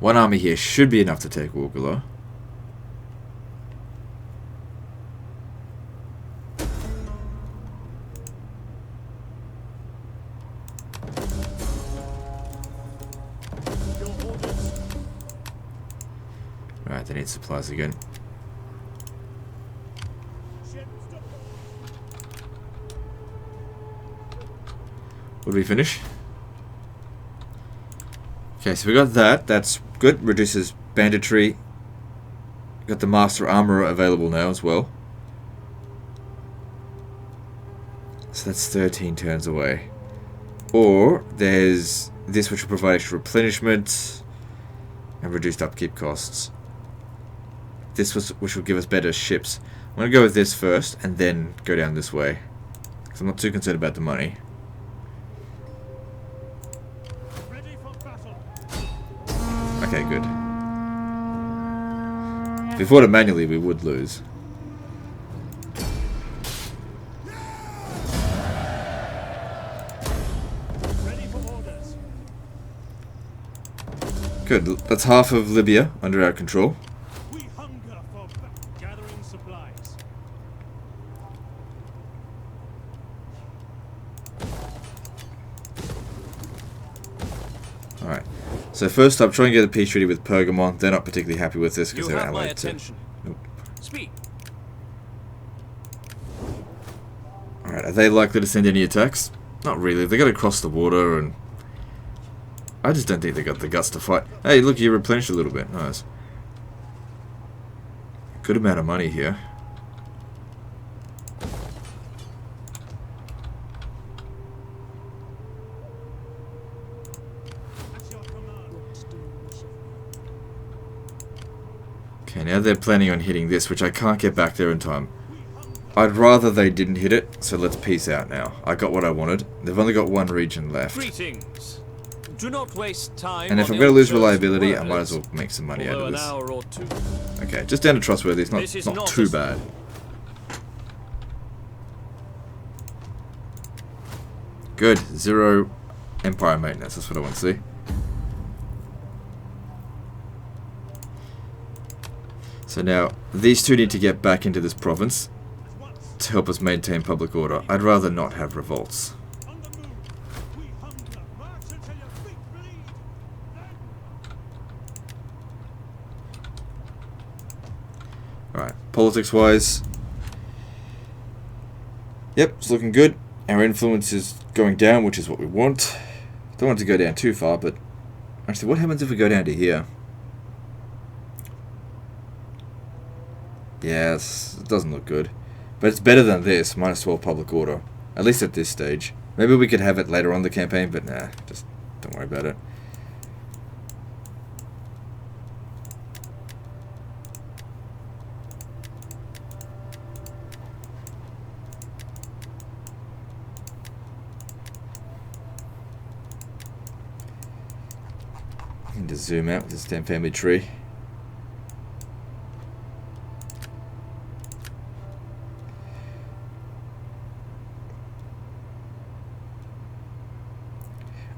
Speaker 1: One army here should be enough to take Wargula. Right, they need supplies again. What did we finish? Okay, so we got that. That's good. Reduces banditry. Got the Master Armourer available now as well. So that's 13 turns away. Or there's this which will provide extra replenishment and reduced upkeep costs. This was which will give us better ships. I'm going to go with this first and then go down this way, because I'm not too concerned about the money. Okay, good. If we fought it manually, we would lose. Good. That's half of Libya under our control.
Speaker 4: We hunger for gathering supplies.
Speaker 1: Alright. So first up, try and get a peace treaty with Pergamon. They're not particularly happy with this because
Speaker 5: You
Speaker 1: they're
Speaker 5: have my
Speaker 1: allied to...
Speaker 5: attention.
Speaker 1: Nope.
Speaker 5: Speak.
Speaker 1: Alright, are they likely to send any attacks? Not really. They got to cross the water and... I just don't think they got the guts to fight. Hey, look, you replenished a little bit. Nice. Good amount of money here. Okay, now they're planning on hitting this, which I can't get back there in time. I'd rather they didn't hit it, so let's peace out now. I got what I wanted. They've only got one region left.
Speaker 5: Greetings. Do not waste time.
Speaker 1: And if I'm going to lose reliability, I might as well make some money out of
Speaker 5: An
Speaker 1: this.
Speaker 5: hour or two.
Speaker 1: Okay, just down to trustworthy. It's not too bad. Good. 0 Empire maintenance. That's what I want to see. So now, these two need to get back into this province to help us maintain public order. I'd rather not have revolts.
Speaker 4: On the move. We hunger. March until your feet bleed.
Speaker 1: Alright, politics-wise... Yep, it's looking good. Our influence is going down, which is what we want. Don't want it to go down too far, but... Actually, what happens if we go down to here? Yeah, it doesn't look good. But it's better than this, minus 12 public order. At least at this stage. Maybe we could have it later on in the campaign, but nah, just don't worry about it. I need to zoom out with this damn family tree.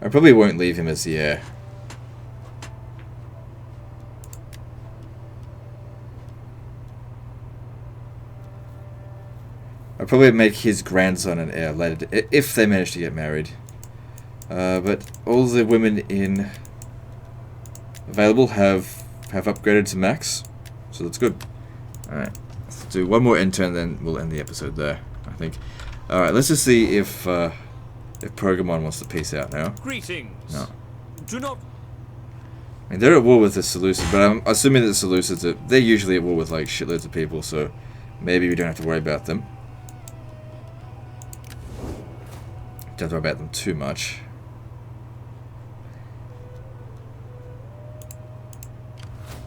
Speaker 1: I probably won't leave him as the heir. I'll probably make his grandson an heir later, if they manage to get married. But all the women in available have upgraded to max, so that's good. Alright, let's do one more intern, then we'll end the episode there, I think. Alright, let's just see if Pergamon wants to peace out now.
Speaker 5: Greetings.
Speaker 1: No.
Speaker 5: Do not.
Speaker 1: I mean, they're at war with the Seleucids, but I'm assuming that the Seleucids they're usually at war with like shitloads of people, so maybe we don't have to worry about them. Don't have to worry about them too much.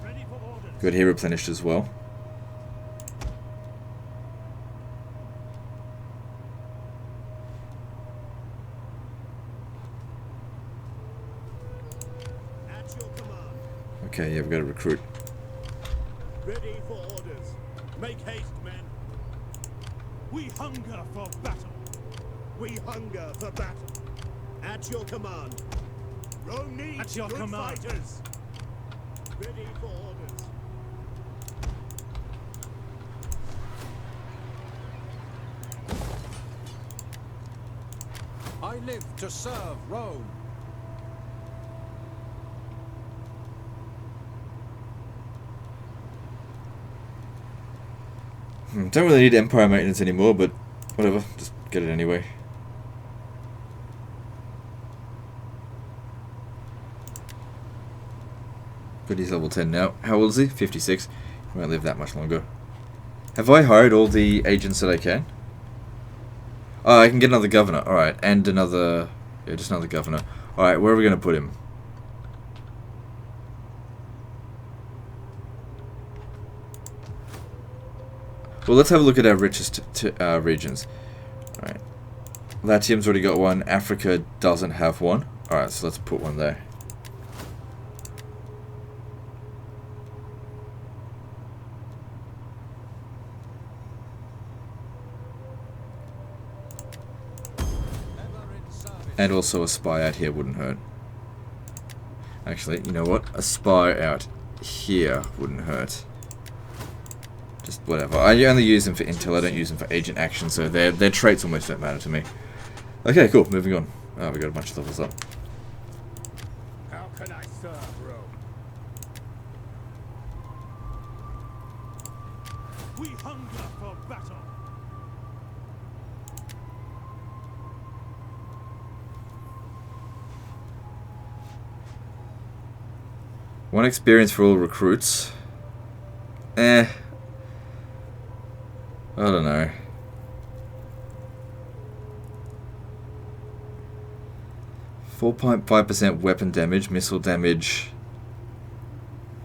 Speaker 4: Ready for orders.
Speaker 1: Good, he replenished as well.
Speaker 3: At your command.
Speaker 1: Okay, yeah, we've got to recruit.
Speaker 3: Ready for orders. Make haste, men.
Speaker 4: We hunger for battle.
Speaker 3: We hunger for battle. At your command. Rome needs
Speaker 4: At your
Speaker 3: good
Speaker 4: command.
Speaker 3: fighters. Ready for orders.
Speaker 2: I live to serve Rome.
Speaker 1: Don't really need Empire maintenance anymore, but whatever, just get it anyway. Good, he's level 10 now. How old is he? 56. He won't live that much longer. Have I hired all the agents that I can? Oh, I can get another governor. Alright, and another... Yeah, just another governor. Alright, where are we going to put him? Well, let's have a look at our richest regions. Alright. Latium's already got one. Africa doesn't have one. Alright, so let's put one there. And also a spy out here wouldn't hurt. Actually, you know what? A spy out here wouldn't hurt. Just whatever. I only use them for intel, I don't use them for agent action, so their traits almost don't matter to me. Okay, cool, moving on. Oh, we got a bunch of levels up.
Speaker 3: How can I serve Rome?
Speaker 4: We hunger for battle.
Speaker 1: One experience for all recruits. I don't know. .5% weapon damage, missile damage.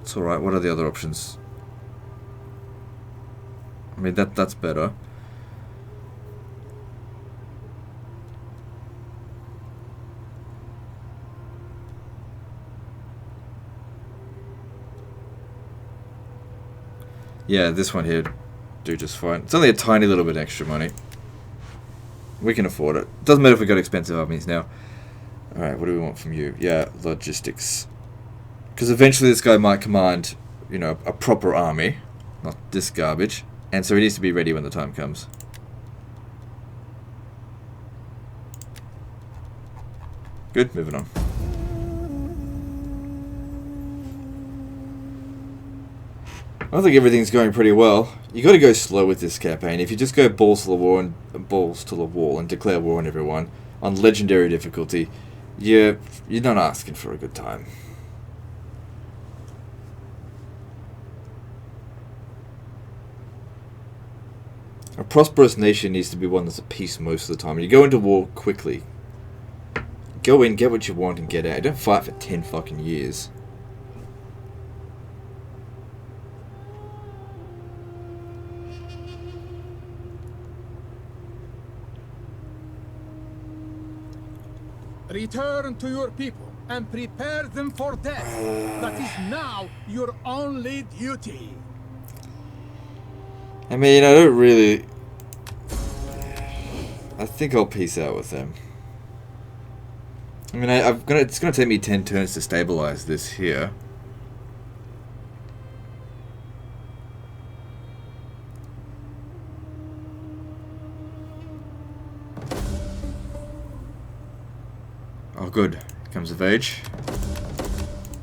Speaker 1: It's alright, what are the other options? I mean, that's better. Yeah, this one here do just fine. It's only a tiny little bit extra money. We can afford it. Doesn't matter if we got expensive armies now. Alright, what do we want from you? Yeah, logistics. Because eventually this guy might command, you know, a proper army. Not this garbage. And so he needs to be ready when the time comes. Good, moving on. I think everything's going pretty well. You got to go slow with this campaign. If you just go balls to the wall and declare war on everyone on legendary difficulty, you're not asking for a good time. A prosperous nation needs to be one that's at peace most of the time. You go into war quickly. Go in, get what you want, and get out. Don't fight for 10 fucking years.
Speaker 2: Return to your people. and prepare them for death. That is now your only duty.
Speaker 1: I mean, I don't really... I think I'll peace out with them. I mean, it's gonna take me 10 turns to stabilize this here. Oh, good. Comes of age.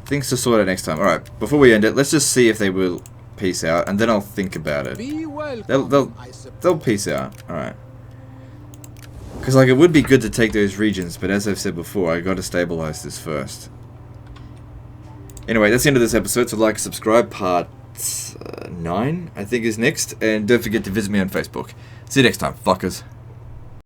Speaker 1: Things to sort out next time. Alright, before we end it, let's just see if they will peace out, and then I'll think about it.
Speaker 2: Be welcome,
Speaker 1: They'll peace out. Alright. Because, like, it would be good to take those regions, but as I've said before, I gotta stabilize this first. Anyway, that's the end of this episode, so like, subscribe. Part 9, I think, is next, and don't forget to visit me on Facebook. See you next time, fuckers.